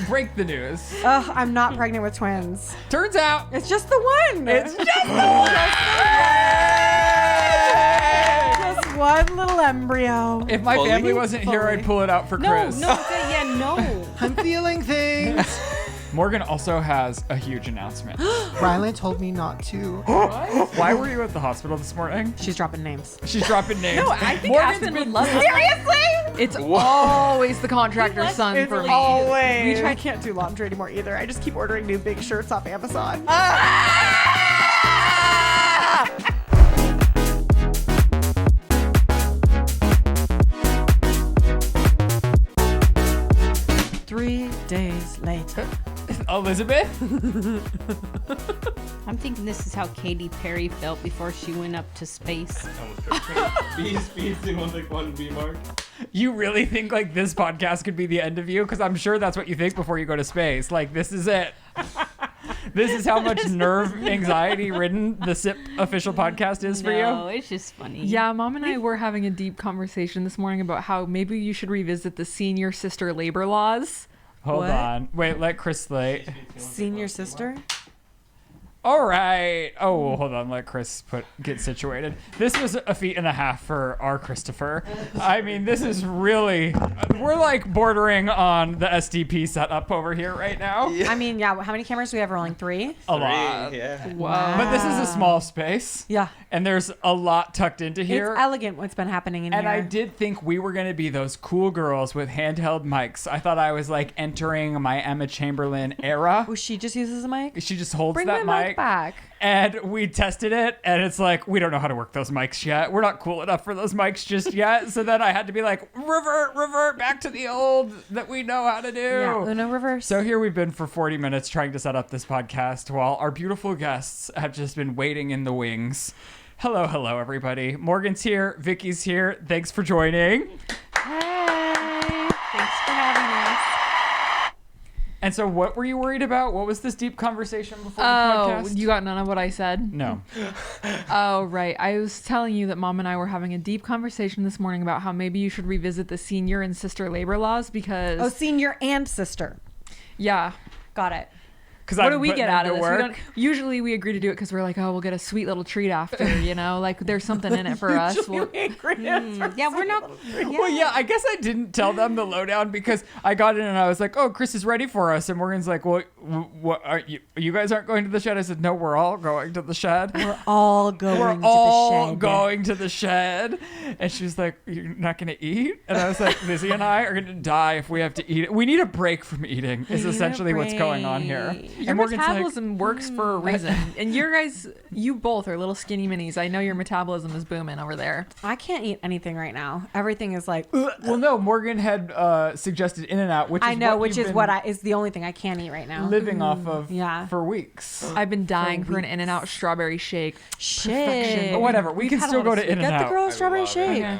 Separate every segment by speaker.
Speaker 1: break the news.
Speaker 2: Ugh, I'm not pregnant with twins.
Speaker 1: Turns out
Speaker 2: It's just the one.
Speaker 1: it's just the one.
Speaker 2: Just one little embryo.
Speaker 1: If my
Speaker 3: Fully?
Speaker 1: family wasn't here, I'd pull it out for Chris.
Speaker 4: No.
Speaker 3: I'm feeling things.
Speaker 1: Morgan also has a huge announcement.
Speaker 3: Ryland told me not to.
Speaker 1: Why were you at the hospital this morning?
Speaker 2: She's dropping names.
Speaker 1: She's dropping names.
Speaker 4: No, I think
Speaker 1: Morgan's
Speaker 4: Aspen
Speaker 1: been
Speaker 4: would love it.
Speaker 2: Seriously?
Speaker 4: It's always the contractor's son
Speaker 2: It's
Speaker 4: for me.
Speaker 2: always. I can't do laundry anymore either. I just keep ordering new big shirts off Amazon. 3 days later.
Speaker 1: Elizabeth?
Speaker 5: I'm thinking this is how Katy Perry felt before she went up to space.
Speaker 1: You really think like this podcast could be the end of you? Because I'm sure that's what you think before you go to space. Like, this is it. This is how much nerve anxiety ridden the SIP official podcast is for
Speaker 5: No,
Speaker 1: you?
Speaker 5: it's just funny.
Speaker 4: Yeah, Mom and I were having a deep conversation this morning about how maybe you should revisit the senior sister labor laws.
Speaker 1: Hold
Speaker 2: What?
Speaker 1: on. Wait, let Chris slate.
Speaker 2: Senior sister?
Speaker 1: All right. Oh, well, hold on. Let Chris get situated. This was a feat and a half for our Christopher. I mean, this is really, we're like bordering on the SDP setup over here right now.
Speaker 2: I mean, yeah, how many cameras do we have rolling? 3?
Speaker 1: A lot.
Speaker 3: Yeah.
Speaker 4: Wow.
Speaker 1: But this is a small space.
Speaker 2: Yeah.
Speaker 1: And there's a lot tucked into here.
Speaker 2: It's elegant what's been happening in
Speaker 1: And
Speaker 2: here.
Speaker 1: I did think we were going to be those cool girls with handheld mics. I thought I was like entering my Emma Chamberlain era.
Speaker 2: Oh, she just uses a mic?
Speaker 1: She just holds
Speaker 2: Bring
Speaker 1: that
Speaker 2: my mic
Speaker 1: mic.
Speaker 2: back.
Speaker 1: And we tested it, and it's like, we don't know how to work those mics yet. We're not cool enough for those mics just yet. So then I had to be like, revert back to the old that we know how to do.
Speaker 2: Yeah, Uno reverse.
Speaker 1: So here we've been for 40 minutes trying to set up this podcast while our beautiful guests have just been waiting in the wings. Hello, everybody. Morgan's here. Vicky's here. Thanks for joining.
Speaker 5: Hey, thanks for having us.
Speaker 1: And so what were you worried about? What was this deep conversation before the
Speaker 4: Oh,
Speaker 1: podcast?
Speaker 4: you got none of what I said?
Speaker 1: No.
Speaker 4: Oh, right. I was telling you that Mom and I were having a deep conversation this morning about how maybe you should revisit the senior and sister labor laws because...
Speaker 2: Oh, senior and sister.
Speaker 4: yeah.
Speaker 2: Got it.
Speaker 4: What do we get out of this? We don't, usually we agree to do it because we're like, oh, we'll get a sweet little treat after, you know? Like, there's something in it for us. We'll,
Speaker 5: Yeah, we're not.
Speaker 1: Well, yeah, I guess I didn't tell them the lowdown because I got in and I was like, oh, Chris is ready for us. And Morgan's like, well, what are you guys aren't going to the shed? I said, no, we're all going to the shed.
Speaker 2: We're all going
Speaker 1: We're
Speaker 2: to the
Speaker 1: all
Speaker 2: shed.
Speaker 1: going to the shed. And she was like, you're not going to eat? And I was like, Lizzie and I are going to die if we have to eat it. We need a break from eating is
Speaker 2: need a
Speaker 1: essentially what's going on here.
Speaker 4: your
Speaker 1: And Morgan's like,
Speaker 4: metabolism works for a reason. And you both are little skinny minis. I know your metabolism is booming over there.
Speaker 2: I can't eat anything right now. Everything is like,
Speaker 1: well, no, Morgan had suggested In-N-Out, which is
Speaker 2: I know,
Speaker 1: what
Speaker 2: which
Speaker 1: you've
Speaker 2: is
Speaker 1: been
Speaker 2: what is the only thing I can't eat right now.
Speaker 1: living off of
Speaker 2: Yeah.
Speaker 1: for weeks.
Speaker 4: I've been dying for an In-N-Out strawberry shake.
Speaker 2: Shit.
Speaker 1: But whatever, we can
Speaker 4: had a
Speaker 1: still
Speaker 4: lot
Speaker 1: go
Speaker 4: of
Speaker 1: to
Speaker 4: sweet-
Speaker 2: Get the
Speaker 1: In-N-Out.
Speaker 2: girl a strawberry shake.
Speaker 4: Okay.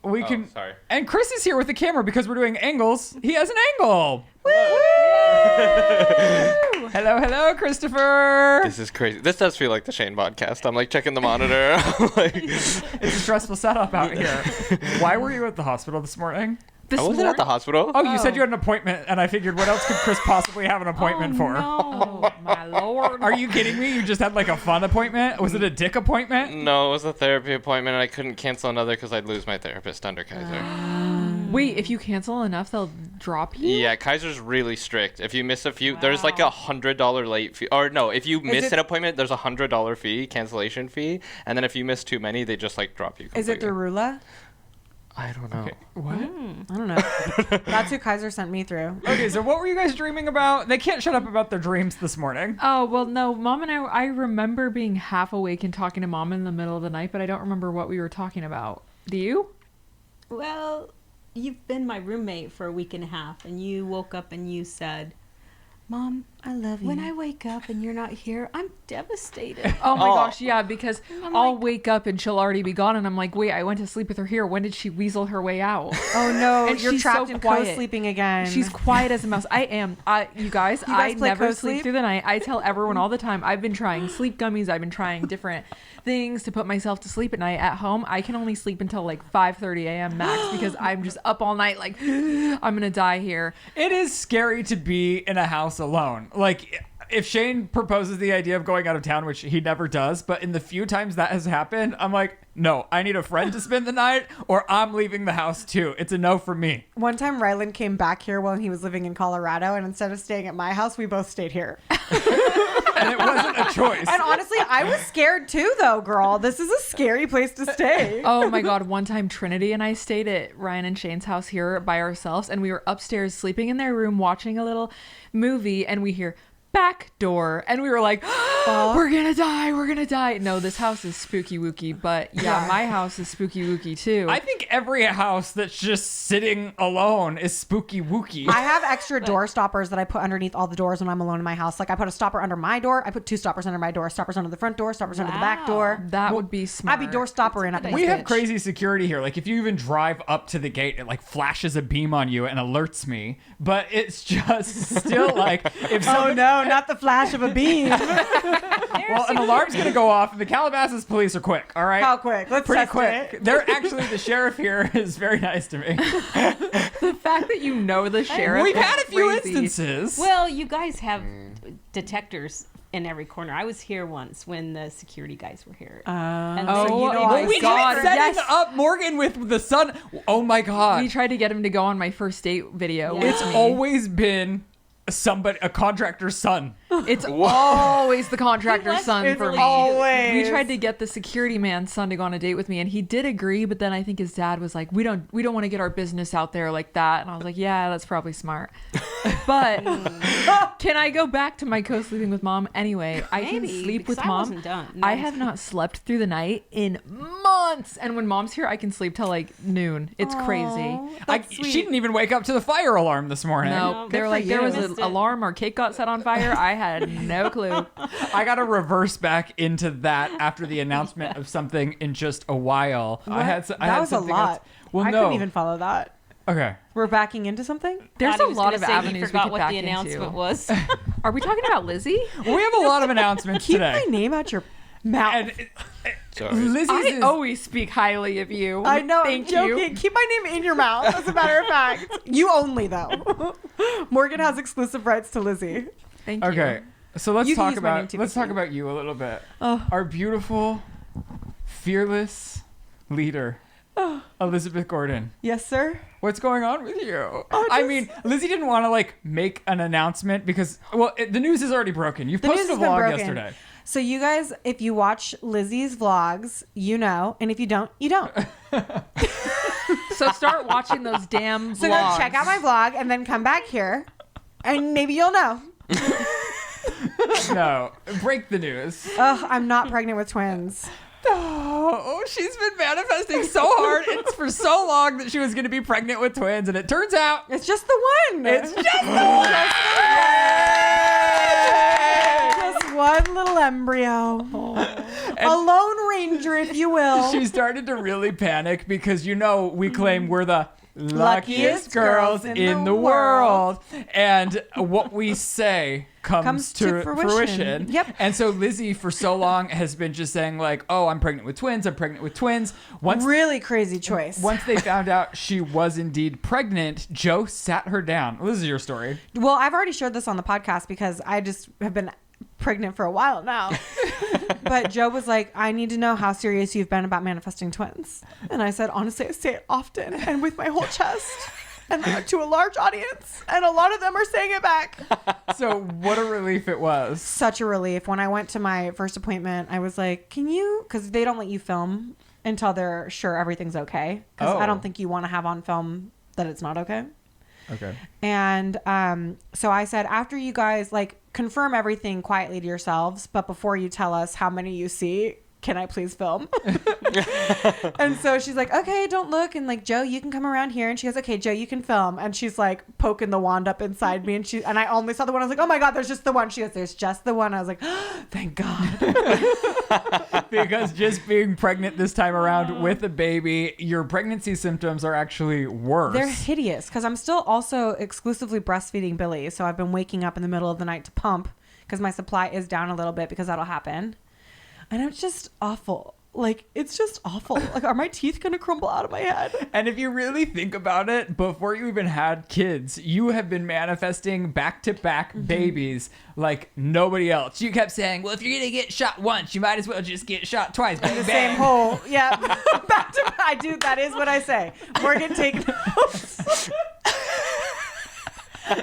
Speaker 1: We can.
Speaker 3: Sorry.
Speaker 1: And Chris is here with the camera because we're doing angles. He has an angle. Hello, Christopher.
Speaker 3: This is crazy. This does feel like the Shane podcast. I'm like checking the monitor. I'm like,
Speaker 1: It's a stressful setup out here. Why were you at the hospital this morning?
Speaker 4: This
Speaker 3: I wasn't at the hospital.
Speaker 1: Oh, you said you had an appointment, and I figured, what else could Chris possibly have an appointment for?
Speaker 4: Oh, my Lord.
Speaker 1: Are you kidding me? You just had like a fun appointment? Was it a dick appointment?
Speaker 3: No, it was a therapy appointment, and I couldn't cancel another because I'd lose my therapist under Kaiser.
Speaker 4: Wait, if you cancel enough, they'll drop you?
Speaker 3: Yeah, Kaiser's really strict. If you miss a few, there's like $100 late fee. Or no, if you miss an appointment, there's $100 fee, cancellation fee, and then if you miss too many, they just like drop you completely.
Speaker 2: Is it the Rula?
Speaker 3: I don't know.
Speaker 1: Okay, what?
Speaker 2: I don't know. That's who Kaiser sent me through.
Speaker 1: Okay, so what were you guys dreaming about? They can't shut up about their dreams this morning.
Speaker 4: Oh, well, no, Mom and I remember being half awake and talking to Mom in the middle of the night, but I don't remember what we were talking about. Do you?
Speaker 5: Well, you've been my roommate for a week and a half, and you woke up and you said, Mom,
Speaker 2: I love you.
Speaker 5: when I wake up and you're not here, I'm devastated.
Speaker 4: Oh my gosh, yeah, because
Speaker 5: I'm
Speaker 4: I'll
Speaker 5: like-
Speaker 4: wake up and she'll already be gone, and I'm like, wait, I went to sleep with her here. When did she weasel her way out?
Speaker 2: Oh no,
Speaker 4: And
Speaker 2: you're
Speaker 4: she's
Speaker 2: trapped
Speaker 4: so
Speaker 2: in
Speaker 4: quiet.
Speaker 2: co-sleeping again.
Speaker 4: She's quiet as a mouse. I am. You guys, I
Speaker 2: play
Speaker 4: never
Speaker 2: co-sleep?
Speaker 4: sleep through the night. I tell everyone all the time. I've been trying sleep gummies. I've been trying different things to put myself to sleep at night. At home, I can only sleep until like 5:30 a.m. max because I'm just up all night like I'm gonna die here.
Speaker 1: It is scary to be in a house alone. Like, if Shane proposes the idea of going out of town, which he never does, but in the few times that has happened, I'm like, no, I need a friend to spend the night or I'm leaving the house too. It's a no for me.
Speaker 2: One time Ryland came back here while he was living in Colorado, and instead of staying at my house, we both stayed here.
Speaker 1: And it wasn't a choice.
Speaker 2: And honestly, I was scared too, though, girl. This is a scary place to stay.
Speaker 4: Oh my god, one time Trinity and I stayed at Ryan and Shane's house here by ourselves, and we were upstairs sleeping in their room watching a little movie, and we hear back door, and we were like, we're gonna die. No, this house is spooky wooky, but yeah, my house is spooky wooky too.
Speaker 1: I think every house that's just sitting alone is spooky wooky.
Speaker 2: I have extra door stoppers that I put underneath all the doors when I'm alone in my house. Like, I put a stopper under my door. I put 2 stoppers under my door. Stoppers under the front door. Stoppers under the back door.
Speaker 4: That would be smart.
Speaker 2: I'd be door stopper in up in
Speaker 1: We
Speaker 2: this
Speaker 1: have
Speaker 2: bitch.
Speaker 1: crazy security here. Like, if you even drive up to the gate, it like flashes a beam on you and alerts me. But it's just still like, if
Speaker 2: Oh
Speaker 1: someone,
Speaker 2: no, not the flash of a beam.
Speaker 1: well, an alarm's gonna go off. And the Calabasas police are quick. All right,
Speaker 2: How quick? Let's
Speaker 1: pretty
Speaker 2: test
Speaker 1: quick.
Speaker 2: it.
Speaker 1: They're actually, the sheriff here is very nice to me.
Speaker 4: The fact that you know the sheriff.
Speaker 1: We've
Speaker 4: is
Speaker 1: had a few
Speaker 4: crazy.
Speaker 1: instances.
Speaker 5: Well, you guys have detectors in every corner. I was here once when the security guys were here. And
Speaker 4: Oh,
Speaker 5: so
Speaker 2: you know
Speaker 4: my
Speaker 2: what?
Speaker 1: we
Speaker 4: God,
Speaker 1: tried setting
Speaker 4: yes.
Speaker 1: up Morgan with the sun. Oh my god,
Speaker 4: We tried to get him to go on my first date video.
Speaker 5: Yeah.
Speaker 4: with
Speaker 1: it's
Speaker 4: me.
Speaker 1: always been a contractor's son.
Speaker 4: It's always the contractor's
Speaker 5: was
Speaker 4: son for
Speaker 5: really
Speaker 4: me.
Speaker 2: Always.
Speaker 4: We tried to get the security man's son to go on a date with me, and he did agree. But then I think his dad was like, "We don't want to get our business out there like that." And I was like, "Yeah, that's probably smart." But can I go back to my co-sleeping with mom? Anyway, I can
Speaker 5: Maybe,
Speaker 4: sleep
Speaker 5: because
Speaker 4: with
Speaker 5: I
Speaker 4: mom.
Speaker 5: wasn't done.
Speaker 4: I
Speaker 5: No.
Speaker 4: have not slept through the night in months, and when mom's here, I can sleep till like noon. It's crazy.
Speaker 1: She didn't even wake up to the fire alarm this morning.
Speaker 4: No,
Speaker 5: No,
Speaker 4: they were
Speaker 2: good
Speaker 4: like,
Speaker 2: for
Speaker 4: there
Speaker 2: you.
Speaker 4: was an
Speaker 5: Missed it.
Speaker 4: alarm, our cake got set on fire. I had no clue.
Speaker 1: I got to reverse back into that after the announcement of something in just a while. I had
Speaker 2: that was a
Speaker 1: something
Speaker 2: lot.
Speaker 1: else. Well,
Speaker 2: I
Speaker 1: no.
Speaker 2: couldn't even follow that.
Speaker 1: Okay.
Speaker 2: We're backing into something?
Speaker 4: There's
Speaker 5: Thought he
Speaker 4: a
Speaker 5: was
Speaker 4: lot
Speaker 5: gonna
Speaker 4: of
Speaker 5: say he
Speaker 4: avenues we
Speaker 5: forgot
Speaker 4: could
Speaker 5: what
Speaker 4: back
Speaker 5: the announcement
Speaker 4: into.
Speaker 5: was.
Speaker 4: Are we talking about Lizzie?
Speaker 1: We have a lot of announcements
Speaker 2: Keep
Speaker 1: today.
Speaker 2: my name out your mouth.
Speaker 1: And
Speaker 3: Sorry.
Speaker 1: Lizzie's
Speaker 4: I
Speaker 1: is,
Speaker 4: always speak highly of you.
Speaker 2: I know.
Speaker 4: Thank
Speaker 2: I'm
Speaker 4: you.
Speaker 2: joking. Keep my name in your mouth, as a matter of fact. You only, though. Morgan has exclusive rights to Lizzie.
Speaker 4: Thank you.
Speaker 1: okay. So let's
Speaker 2: You can
Speaker 1: talk
Speaker 2: use my name
Speaker 1: about
Speaker 2: too,
Speaker 1: let's
Speaker 2: Vicki.
Speaker 1: talk about you a little bit.
Speaker 2: Oh.
Speaker 1: Our beautiful, fearless leader, Elizabeth Gordon.
Speaker 2: Yes, sir.
Speaker 1: What's going on with you?
Speaker 2: Oh,
Speaker 1: I
Speaker 2: just-
Speaker 1: mean, Lizzie didn't want to like make an announcement because, well, the news is already broken. You've
Speaker 2: The news
Speaker 1: posted a
Speaker 2: has been
Speaker 1: vlog
Speaker 2: broken.
Speaker 1: yesterday.
Speaker 2: So you guys, if you watch Lizzie's vlogs, you know. And if you don't, you don't.
Speaker 4: So start watching those damn
Speaker 2: So
Speaker 4: vlogs.
Speaker 2: go check out my vlog and then come back here. And maybe you'll know.
Speaker 1: No, break the news.
Speaker 2: Ugh, I'm not pregnant with twins.
Speaker 1: Oh, she's been manifesting so hard. It's for so long that she was going to be pregnant with twins, and it turns out
Speaker 2: It's just the one.
Speaker 1: it's just the one.
Speaker 2: Just one little embryo. A lone ranger, if you will.
Speaker 1: She started to really panic because, you know, we claim we're the luckiest girls in the world. And what we say comes to fruition.
Speaker 2: Yep.
Speaker 1: And so Lizzie, for so long, has been just saying, like, oh, I'm pregnant with twins. I'm pregnant with twins.
Speaker 2: Really crazy choice.
Speaker 1: Once they found out she was indeed pregnant, Joe sat her down. This is your story.
Speaker 2: Well, I've already shared this on the podcast because I just have been pregnant for a while now. But Joe was like, I need to know how serious you've been about manifesting twins. And I said, honestly, I say it often and with my whole chest and to a large audience. And a lot of them are saying it back.
Speaker 1: So what a relief it was.
Speaker 2: Such a relief. When I went to my first appointment, I was like, can you, because they don't let you film until they're sure everything's okay. Because I
Speaker 1: Oh.
Speaker 2: don't think you want to have on film that it's not okay.
Speaker 1: Okay.
Speaker 2: And so I said, after you guys like confirm everything quietly to yourselves, but before you tell us how many you see, can I please film? And so she's like, okay, don't look. And like, Joe, you can come around here. And she goes, okay, Joe, you can film. And she's like poking the wand up inside me. And I only saw the one. I was like, oh my God, there's just the one. She goes, there's just the one. I was like, oh, thank God.
Speaker 1: Because just being pregnant this time around with a baby, your pregnancy symptoms are actually worse.
Speaker 2: They're hideous because I'm still also exclusively breastfeeding Billy. So I've been waking up in the middle of the night to pump because my supply is down a little bit because that'll happen. And it's just awful. Like, it's just awful. Like, are my teeth going to crumble out of my head?
Speaker 1: And if you really think about it, before you even had kids, you have been manifesting back-to-back babies like nobody else. You kept saying, well, if you're going to get shot once, you might as well just get shot twice. Bang,
Speaker 2: The
Speaker 1: bang.
Speaker 2: same hole. Yeah. Back to I do. That is what I say. Morgan, take notes.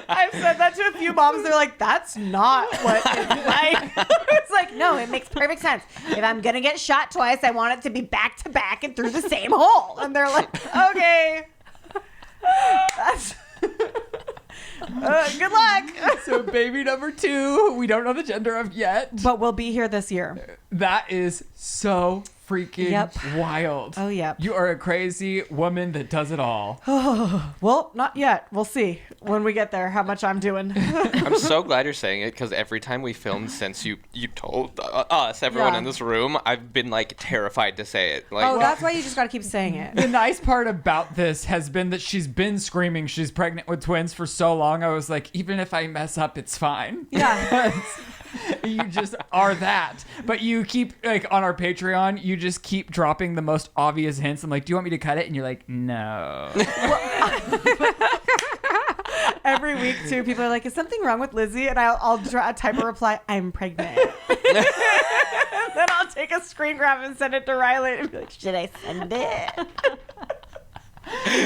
Speaker 2: I've said that to a few moms. They're like, that's not what it's like. It's like, no, it makes perfect sense. If I'm going to get shot twice, I want it to be back to back and through the same hole. And they're like, okay. That's... good luck.
Speaker 1: So baby number 2, we don't know the gender of yet.
Speaker 2: But we'll be here this year.
Speaker 1: That is so freaking wild.
Speaker 2: Oh, yeah.
Speaker 1: You are a crazy woman that does it all.
Speaker 2: Well, not yet. We'll see when we get there how much I'm doing.
Speaker 3: I'm so glad you're saying it because every time we filmed since you told us, everyone
Speaker 2: Yeah.
Speaker 3: in this room, I've been like terrified to say it. Like,
Speaker 2: Oh, that's why you just got to keep saying it.
Speaker 1: The nice part about this has been that she's been screaming she's pregnant with twins for so long. I was like, even if I mess up, it's fine.
Speaker 2: Yeah.
Speaker 1: You just are that. But you keep, like, on our Patreon, you just keep dropping the most obvious hints. I'm like, do you want me to cut it? And you're like, no.
Speaker 2: Every week, too, people are like, is something wrong with Lizzie? And I'll type a reply, I'm pregnant. And then I'll take a screen grab and send it to Ryland and be like, should I send it?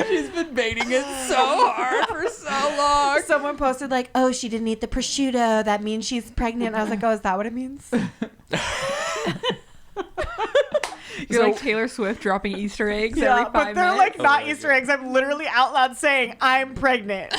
Speaker 1: She's been baiting it so hard for so long.
Speaker 2: Someone posted like, oh, she didn't eat the prosciutto. That means she's pregnant. I was like, oh, is that what it means?
Speaker 4: You're like Taylor Swift dropping Easter eggs every 5
Speaker 2: but they're
Speaker 4: minutes.
Speaker 2: like not Easter eggs. I'm literally out loud saying, I'm pregnant.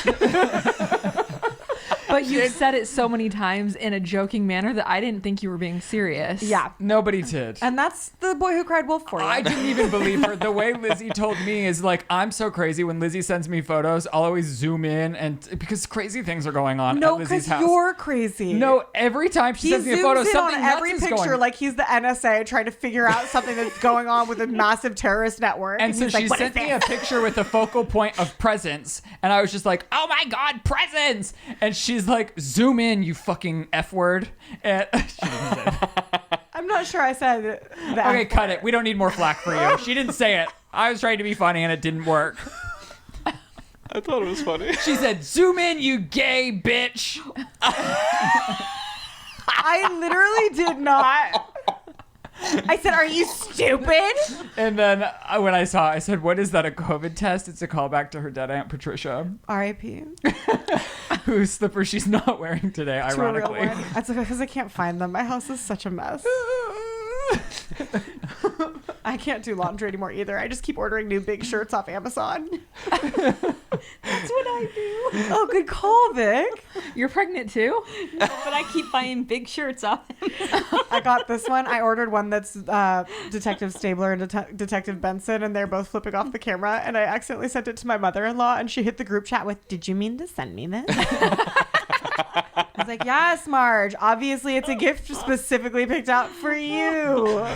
Speaker 4: But you said it so many times in a joking manner that I didn't think you were being serious.
Speaker 2: Yeah.
Speaker 1: Nobody did.
Speaker 2: And that's the boy who cried wolf for you.
Speaker 1: I didn't even believe her. The way Lizzie told me is like, I'm so crazy. When Lizzie sends me photos, I'll always zoom in and because crazy things are going on
Speaker 2: No,
Speaker 1: at Lizzie's
Speaker 2: because
Speaker 1: house.
Speaker 2: you're crazy.
Speaker 1: No, every time she
Speaker 2: He
Speaker 1: sends me a
Speaker 2: zooms
Speaker 1: photo,
Speaker 2: in on
Speaker 1: something nuts
Speaker 2: every
Speaker 1: is
Speaker 2: picture
Speaker 1: going.
Speaker 2: like he's the NSA trying to figure out something that's going on with a massive terrorist network.
Speaker 1: And so
Speaker 2: he's
Speaker 1: she
Speaker 2: like, "What
Speaker 1: sent
Speaker 2: is
Speaker 1: me a
Speaker 2: this?"
Speaker 1: picture with a focal point of presents. And I was just like, oh my God, presents. And she's like, zoom in, you fucking F word. And she didn't say that.
Speaker 2: I'm not sure I said that.
Speaker 1: Okay, cut it. We don't need more flack for you. She didn't say it. I was trying to be funny and it didn't work.
Speaker 3: I thought it was funny.
Speaker 1: She said, zoom in, you gay bitch.
Speaker 2: I literally did not. I said, are you stupid?
Speaker 1: And then when I saw it, I said, what is that, a COVID test? It's a callback to her dead Aunt Patricia,
Speaker 2: R.I.P.
Speaker 1: whose slippers she's not wearing today,
Speaker 2: To a real
Speaker 1: ironically.
Speaker 2: one. That's because I can't find them. My house is such a mess. I can't do laundry anymore either. I just keep ordering new big shirts off Amazon.
Speaker 5: That's what I do.
Speaker 2: Oh, good call, Vic.
Speaker 4: You're pregnant too?
Speaker 5: No, but I keep buying big shirts off him.
Speaker 2: I got this one. I ordered one that's Detective Stabler and Detective Benson, and they're both flipping off the camera. And I accidentally sent it to my mother-in-law, and she hit the group chat with, "Did you mean to send me this?" I was like, "Yes, Marge. Obviously, it's a gift specifically picked out for you."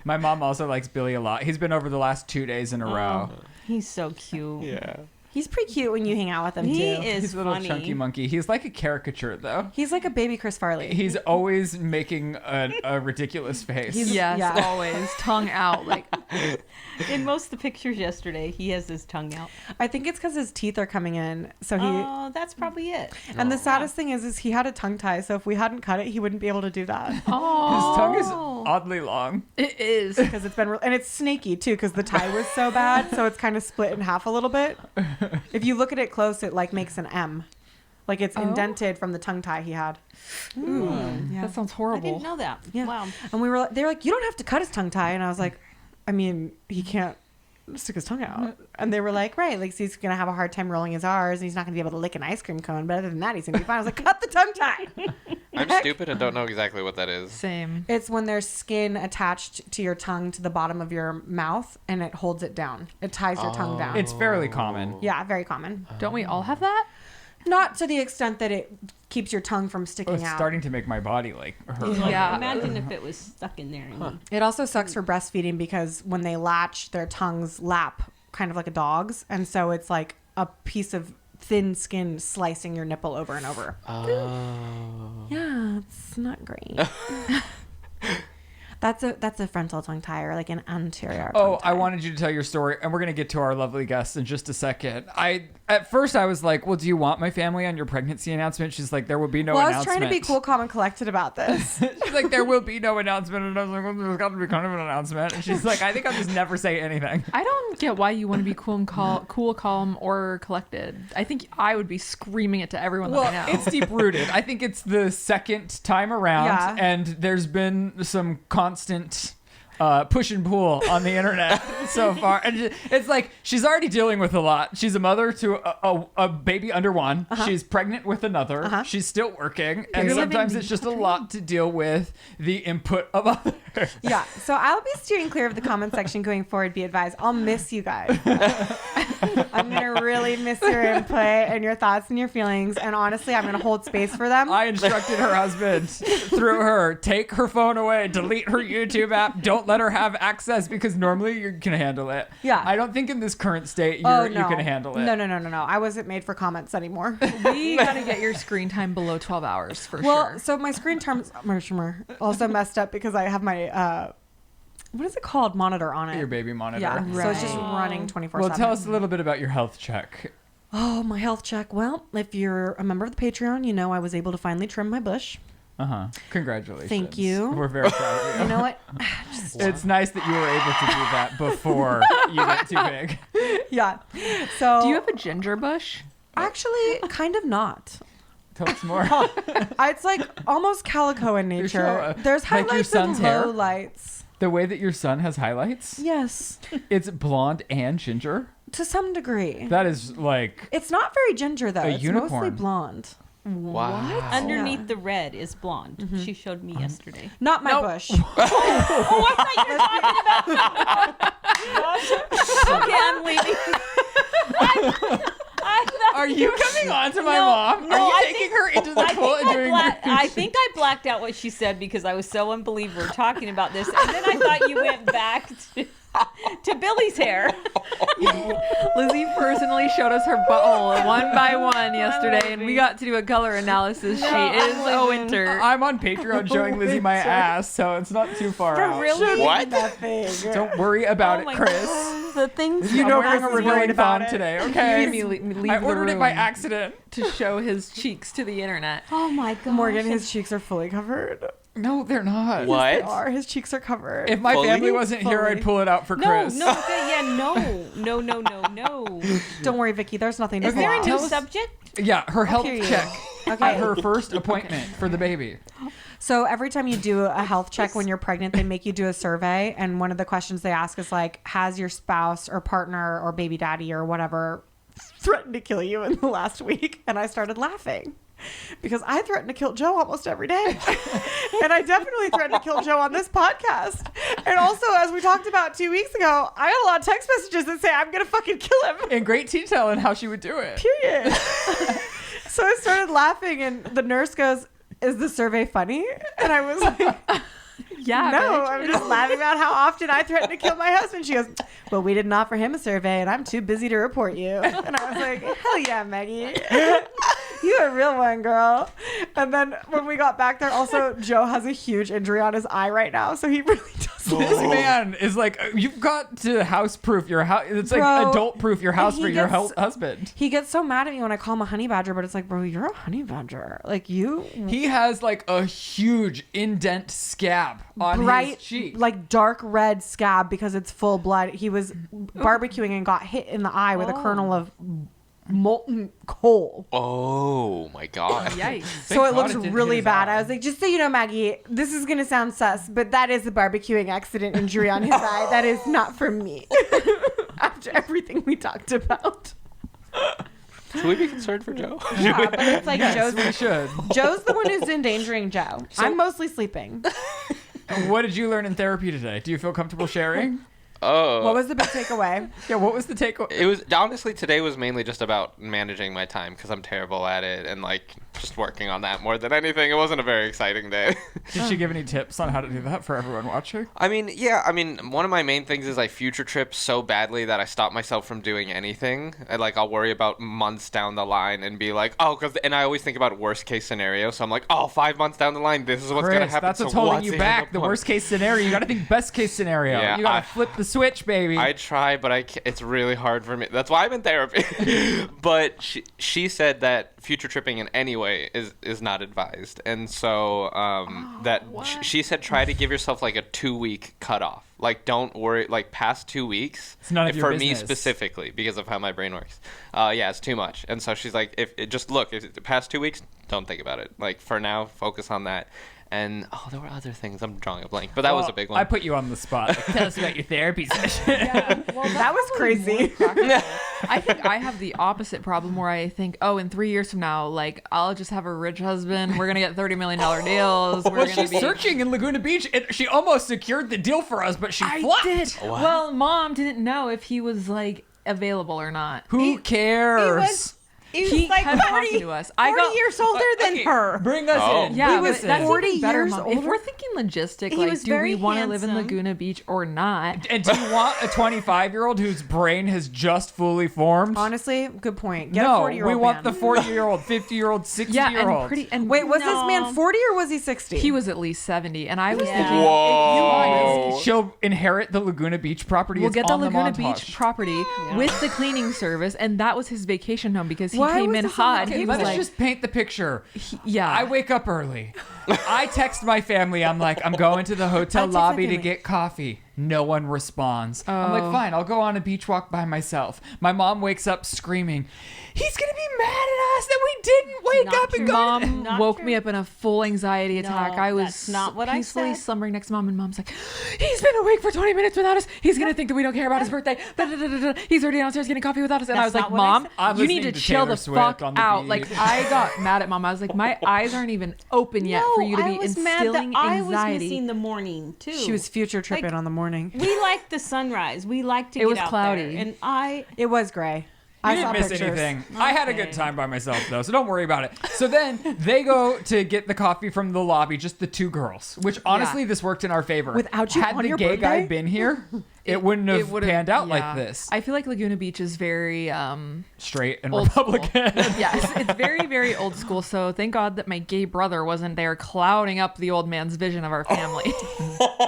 Speaker 1: My mom also likes Billy a lot. He's been over the last 2 days in a row.
Speaker 5: He's so cute.
Speaker 3: Yeah.
Speaker 2: He's pretty cute when you hang out with him,
Speaker 5: He
Speaker 2: too.
Speaker 5: is
Speaker 1: He's a little
Speaker 5: funny.
Speaker 1: chunky monkey. He's like a caricature, though.
Speaker 2: He's like a baby Chris Farley.
Speaker 1: He's always making a ridiculous face.
Speaker 4: Yes,
Speaker 2: Yeah.
Speaker 4: always. Tongue out. Like,
Speaker 5: In most of the pictures yesterday, he has his tongue out.
Speaker 2: I think it's because his teeth are coming in. So he.
Speaker 5: Oh, that's probably it.
Speaker 2: And the saddest thing is he had a tongue tie. So if we hadn't cut it, he wouldn't be able to do that.
Speaker 1: His tongue is oddly long.
Speaker 4: it is.
Speaker 2: Because it's been and it's snaky too because the tie was so bad, so it's kind of split in half a little bit. If you look at it close, it like makes an M, like it's indented from the tongue tie he had. Yeah.
Speaker 4: That sounds
Speaker 5: I
Speaker 4: horrible.
Speaker 5: didn't know that.
Speaker 2: Yeah.
Speaker 5: Wow.
Speaker 2: And they're like, you don't have to cut his tongue tie, and I was like, I mean, he can't stick his tongue out. And they were like, right, like, so he's going to have a hard time rolling his R's and he's not going to be able to lick an ice cream cone. But other than that, he's going to be fine. I was like, cut the tongue tie.
Speaker 3: I'm stupid and don't know exactly what that is.
Speaker 4: Same.
Speaker 2: It's when there's skin attached to your tongue to the bottom of your mouth and it holds it down. It ties your tongue down.
Speaker 1: It's fairly common.
Speaker 2: Yeah, very common.
Speaker 4: Don't we all have that?
Speaker 2: Not to the extent that it keeps your tongue from
Speaker 1: Oh,
Speaker 2: sticking
Speaker 1: it's
Speaker 2: out.
Speaker 1: starting to make my body like hurt.
Speaker 4: Yeah.
Speaker 5: Imagine if it was stuck in there. And
Speaker 2: It also sucks for breastfeeding because when they latch, their tongues lap kind of like a dog's. And so it's like a piece of thin skin slicing your nipple over and over.
Speaker 3: Oh.
Speaker 2: Yeah, it's not great. That's a frontal tongue tie or like an anterior tongue
Speaker 1: Oh,
Speaker 2: tie.
Speaker 1: I wanted you to tell your story, and we're gonna get to our lovely guests in just a second. At first I was like, "Well, do you want my family on your pregnancy announcement?" She's like, "There will be no
Speaker 2: Well, I
Speaker 1: announcement."
Speaker 2: was trying to be cool, calm, and collected about this.
Speaker 1: She's like, "There will be no announcement," and I was like, "Well, there's got to be kind of an announcement." And she's like, "I think I'll just never say anything."
Speaker 4: I don't get why you want to be cool, calm, or collected. I think I would be screaming it to everyone that I
Speaker 1: Well,
Speaker 4: know.
Speaker 1: it's deep rooted. I think it's the second time around,
Speaker 2: Yeah.
Speaker 1: and there's been some constant push and pull on the internet so far. And it's like she's already dealing with a lot. She's a mother to a baby under one. She's pregnant with another. She's still working. And
Speaker 4: You're
Speaker 1: sometimes
Speaker 4: living
Speaker 1: it's just a lot to deal with the input of others.
Speaker 2: Yeah, so I'll be steering clear of the comment section going forward. Be advised, I'll miss you guys. I'm gonna really miss your input and your thoughts and your feelings. And honestly, I'm gonna hold space for them.
Speaker 1: I instructed her husband through her, take her phone away, delete her YouTube app, don't let her have access because normally you can handle it.
Speaker 2: Yeah.
Speaker 1: I don't think in this current state
Speaker 2: Oh,
Speaker 1: you can handle it.
Speaker 2: No. I wasn't made for comments anymore.
Speaker 4: We gotta get your screen time below 12 hours for
Speaker 2: Well,
Speaker 4: sure.
Speaker 2: so my screen terms also messed up because I have my what is it called? Monitor on it.
Speaker 1: Your baby monitor.
Speaker 2: Yeah. So it's just
Speaker 5: Right.
Speaker 2: running 24/7.
Speaker 1: Well, tell us a little bit about your health check.
Speaker 2: Oh, my health check. Well, if you're a member of the Patreon, you know I was able to finally trim my bush.
Speaker 1: Congratulations.
Speaker 2: Thank you.
Speaker 1: We're very proud of you.
Speaker 2: You know what?
Speaker 1: It's nice that you were able to do that before you get too big.
Speaker 2: Yeah. So
Speaker 4: Do you have a ginger bush?
Speaker 2: actually kind of not.
Speaker 1: Tell us more.
Speaker 2: It's like almost calico in
Speaker 1: You're
Speaker 2: nature.
Speaker 1: sure,
Speaker 2: There's
Speaker 1: like your
Speaker 2: highlights
Speaker 1: son's
Speaker 2: and
Speaker 1: hair?
Speaker 2: lowlights.
Speaker 1: The way that your son has highlights,
Speaker 2: Yes,
Speaker 1: it's blonde and ginger.
Speaker 2: to some degree.
Speaker 1: That is like
Speaker 2: It's not very ginger though.
Speaker 1: A
Speaker 2: It's
Speaker 1: unicorn.
Speaker 2: mostly blonde.
Speaker 3: Wow.
Speaker 5: underneath
Speaker 2: Yeah.
Speaker 5: the red is blonde. She showed me yesterday.
Speaker 2: Not my
Speaker 1: Nope.
Speaker 2: bush.
Speaker 5: Okay, I'm leaving.
Speaker 1: Are you coming on to my
Speaker 5: No,
Speaker 1: mom?
Speaker 5: no,
Speaker 1: Are you
Speaker 5: I
Speaker 1: taking
Speaker 5: think-
Speaker 1: her into the
Speaker 5: I
Speaker 1: pool and doing
Speaker 5: I think I blacked out what she said because I was so unbelievable talking about this, and then I thought you went back to Billy's hair.
Speaker 4: Lizzie personally showed us her butthole one by one yesterday, and we got to do a color analysis. She is a winter.
Speaker 1: I'm on Patreon showing Lizzie my ass, so it's not too far out.
Speaker 5: Really?
Speaker 3: What?
Speaker 2: Nothing.
Speaker 1: Don't worry about
Speaker 5: Oh
Speaker 1: it,
Speaker 5: my
Speaker 1: Chris.
Speaker 2: The things
Speaker 1: You
Speaker 2: I'm
Speaker 1: know
Speaker 2: worried
Speaker 1: we're revealing
Speaker 2: about
Speaker 1: thong
Speaker 2: it.
Speaker 1: today,
Speaker 4: He
Speaker 1: okay?
Speaker 4: made me leave
Speaker 1: I
Speaker 4: the
Speaker 1: ordered it by
Speaker 4: room
Speaker 1: accident.
Speaker 4: to show his cheeks to the internet.
Speaker 5: Oh my god,
Speaker 2: Morgan, his cheeks are fully covered.
Speaker 1: No, they're not.
Speaker 3: What?
Speaker 2: His cheeks are covered.
Speaker 1: If my
Speaker 3: Fully?
Speaker 1: family wasn't here, I'd pull it out for
Speaker 5: No,
Speaker 1: Chris.
Speaker 5: no, okay, yeah, no.
Speaker 2: Don't worry, Vicky. There's nothing to
Speaker 5: Is there a
Speaker 2: pull
Speaker 5: new
Speaker 2: out.
Speaker 5: subject?
Speaker 1: Yeah, her health
Speaker 2: hear you.
Speaker 1: check
Speaker 2: Okay.
Speaker 1: at her first appointment for the baby.
Speaker 2: So every time you do a health check when you're pregnant, they make you do a survey. And one of the questions they ask is like, has your spouse or partner or baby daddy or whatever threatened to kill you in the last week? And I started laughing because I threaten to kill Joe almost every day. And I definitely threatened to kill Joe on this podcast. And also, as we talked about 2 weeks ago, I got a lot of text messages that say I'm going to fucking kill him.
Speaker 1: In great detail in how she would do it.
Speaker 2: Period. So I started laughing and the nurse goes, is the survey funny? And I was like,
Speaker 4: Yeah,
Speaker 2: no,
Speaker 4: bitch.
Speaker 2: I'm just laughing about how often I threaten to kill my husband. She goes, well, we didn't offer him a survey and I'm too busy to report you. And I was like, hell yeah, Maggie. You a real one, girl. And then when we got back there, also, Joe has a huge injury on his eye right now. So he really does.
Speaker 1: This man is like, you've got to house-proof your house. It's like
Speaker 2: Bro,
Speaker 1: adult-proof your house
Speaker 2: and
Speaker 1: for
Speaker 2: he
Speaker 1: your
Speaker 2: gets-
Speaker 1: husband.
Speaker 2: He gets so mad at me when I call him a honey badger, but it's like, bro, you're a honey badger. Like you
Speaker 1: He has like a huge indent scab on his
Speaker 2: bright,
Speaker 1: cheek.
Speaker 2: like dark red scab because it's full blood. He was barbecuing and got hit in the eye with a kernel of molten coal.
Speaker 3: Oh my god.
Speaker 4: Yikes.
Speaker 2: So it
Speaker 1: God
Speaker 2: looks
Speaker 1: it didn't
Speaker 2: really
Speaker 1: hit his
Speaker 2: bad.
Speaker 1: eye.
Speaker 2: I was like, just so you know, Maggie, this is going to sound sus, but that is a barbecuing accident injury on his eye. That is not from me. after everything we talked about.
Speaker 3: Should we be concerned for Joe?
Speaker 2: Yeah, but it's like
Speaker 1: Yes, we should.
Speaker 2: Joe's the one who's endangering Joe. I'm mostly sleeping.
Speaker 1: What did you learn in therapy today? Do you feel comfortable sharing?
Speaker 3: Oh.
Speaker 2: What was the big takeaway?
Speaker 1: Yeah, what was the takeaway?
Speaker 3: It was honestly today was mainly just about managing my time because I'm terrible at it and like just working on that more than anything. It wasn't a very exciting day.
Speaker 1: Did she give any tips on how to do that for everyone watching?
Speaker 3: I mean, one of my main things is I future trip so badly that I stop myself from doing anything. I'll worry about months down the line and be like, and I always think about worst case scenario. So I'm like, 5 months down the line, this is what's going to happen.
Speaker 1: That's
Speaker 3: so
Speaker 1: what's holding
Speaker 3: what's
Speaker 1: you
Speaker 3: even
Speaker 1: back. The worst case scenario. You got to think best case scenario.
Speaker 3: Yeah,
Speaker 1: you got to flip the switch, baby.
Speaker 3: I try, but it's really hard for me. That's why I'm in therapy. But she said that future tripping in any way is not advised, and so she said try to give yourself like a 2-week cutoff. Like don't worry, like past 2 weeks.
Speaker 1: It's none of your
Speaker 3: for
Speaker 1: business.
Speaker 3: me specifically because of how my brain works. It's too much, and so she's like, if the past 2 weeks, don't think about it. Like for now, focus on that. And there were other things. I'm drawing a blank, but that was a big one.
Speaker 1: I put you on the spot. Like, tell us about your therapy session.
Speaker 4: Yeah, well,
Speaker 2: That was crazy.
Speaker 4: I think I have the opposite problem where I think, in 3 years from now, like I'll just have a rich husband. We're gonna get $30 million deals. We're
Speaker 1: Well,
Speaker 4: gonna
Speaker 1: she's
Speaker 4: be
Speaker 1: searching in Laguna Beach. She almost secured the deal for us, but she flopped.
Speaker 4: I did. Well, Mom didn't know if he was like available or not.
Speaker 1: Who cares?
Speaker 2: He was
Speaker 4: He
Speaker 2: like
Speaker 4: kept
Speaker 2: 40,
Speaker 4: talking to us.
Speaker 2: 40 years older than
Speaker 1: Okay,
Speaker 2: her.
Speaker 1: Bring us
Speaker 3: Oh.
Speaker 1: in.
Speaker 4: Yeah,
Speaker 2: He was
Speaker 4: but that's
Speaker 2: 40
Speaker 4: even better,
Speaker 2: years
Speaker 4: Mom. If
Speaker 2: older?
Speaker 4: we're thinking logistic,
Speaker 5: He
Speaker 4: like,
Speaker 5: was
Speaker 4: do we
Speaker 5: very
Speaker 4: want to live in
Speaker 5: handsome.
Speaker 4: Laguna Beach or not?
Speaker 1: And do you want a 25-year-old whose brain has just fully formed?
Speaker 2: Honestly, good point. Get a
Speaker 1: No,
Speaker 2: 40-year-old
Speaker 1: we want
Speaker 2: man.
Speaker 1: the 40-year-old, 50-year-old, 60-year-old.
Speaker 4: Yeah, and pretty. And
Speaker 2: Wait, was this
Speaker 5: No.
Speaker 2: man 40 or was he 60?
Speaker 4: he was at least 70, and I was
Speaker 5: Yeah.
Speaker 4: thinking,
Speaker 3: Whoa.
Speaker 1: She'll inherit the Laguna Beach property.
Speaker 4: we'll
Speaker 1: It's
Speaker 4: get the
Speaker 1: on
Speaker 4: Laguna
Speaker 1: montage.
Speaker 4: Beach property with the cleaning service, and that was his vacation home because he
Speaker 2: Why
Speaker 4: came
Speaker 2: was
Speaker 4: in
Speaker 2: this on
Speaker 4: hot.
Speaker 2: the
Speaker 4: He
Speaker 1: Okay,
Speaker 4: was
Speaker 1: let's
Speaker 4: like,
Speaker 1: just paint the picture.
Speaker 4: yeah.
Speaker 1: I wake up early. I text my family. I'm like, I'm going to the hotel
Speaker 2: text my
Speaker 1: lobby to
Speaker 2: family.
Speaker 1: get coffee. No one responds. I'm like,
Speaker 4: Oh.
Speaker 1: fine, I'll go on a beach walk by myself. My mom wakes up screaming, he's going to be mad at us that we didn't wake
Speaker 5: Not
Speaker 1: up and
Speaker 5: true.
Speaker 1: go.
Speaker 4: Mom
Speaker 5: Not
Speaker 4: woke
Speaker 5: true.
Speaker 4: me up in a full anxiety attack.
Speaker 5: No,
Speaker 4: I was
Speaker 5: that's not what I
Speaker 4: peacefully
Speaker 5: said.
Speaker 4: slumbering next to Mom, and Mom's like, he's been awake for 20 minutes without us. He's gonna think that we don't care about his birthday. Da, da, da, da, da. He's already downstairs getting coffee without us. And I was
Speaker 5: That's
Speaker 4: like,
Speaker 5: not what I
Speaker 4: Mom,
Speaker 5: said.
Speaker 1: I'm
Speaker 4: you need
Speaker 1: listening
Speaker 4: to
Speaker 1: to
Speaker 4: chill
Speaker 1: Taylor
Speaker 4: the
Speaker 1: Swift
Speaker 4: fuck
Speaker 1: on the
Speaker 4: out.
Speaker 1: beach.
Speaker 4: Like I got mad at Mom. I was like, my eyes aren't even open yet for you to be
Speaker 5: I was mad that
Speaker 4: instilling
Speaker 5: I was
Speaker 4: anxiety.
Speaker 5: missing the morning too.
Speaker 2: She was future tripping
Speaker 5: Like-
Speaker 2: on the morning.
Speaker 5: We like the sunrise. We like to
Speaker 4: It
Speaker 5: get
Speaker 4: was
Speaker 5: out
Speaker 4: cloudy.
Speaker 5: there. And I
Speaker 2: It was gray.
Speaker 1: You
Speaker 2: I
Speaker 1: didn't
Speaker 2: saw
Speaker 1: miss
Speaker 2: pictures.
Speaker 1: anything. I had a good
Speaker 5: Okay.
Speaker 1: time by myself, though, so don't worry about it. So then they go to get the coffee from the lobby, just the two girls, which honestly, this worked in our favor.
Speaker 2: Without you
Speaker 1: Had
Speaker 2: on
Speaker 1: the
Speaker 2: your
Speaker 1: gay guy
Speaker 2: birthday?
Speaker 1: been here, it wouldn't have
Speaker 4: would've-
Speaker 1: panned out
Speaker 4: yeah.
Speaker 1: like this.
Speaker 4: I feel like Laguna Beach is very
Speaker 1: Straight and
Speaker 4: old school.
Speaker 1: Republican.
Speaker 4: Yes, it's very, very old school. So thank God that my gay brother wasn't there clouding up the old man's vision of our family.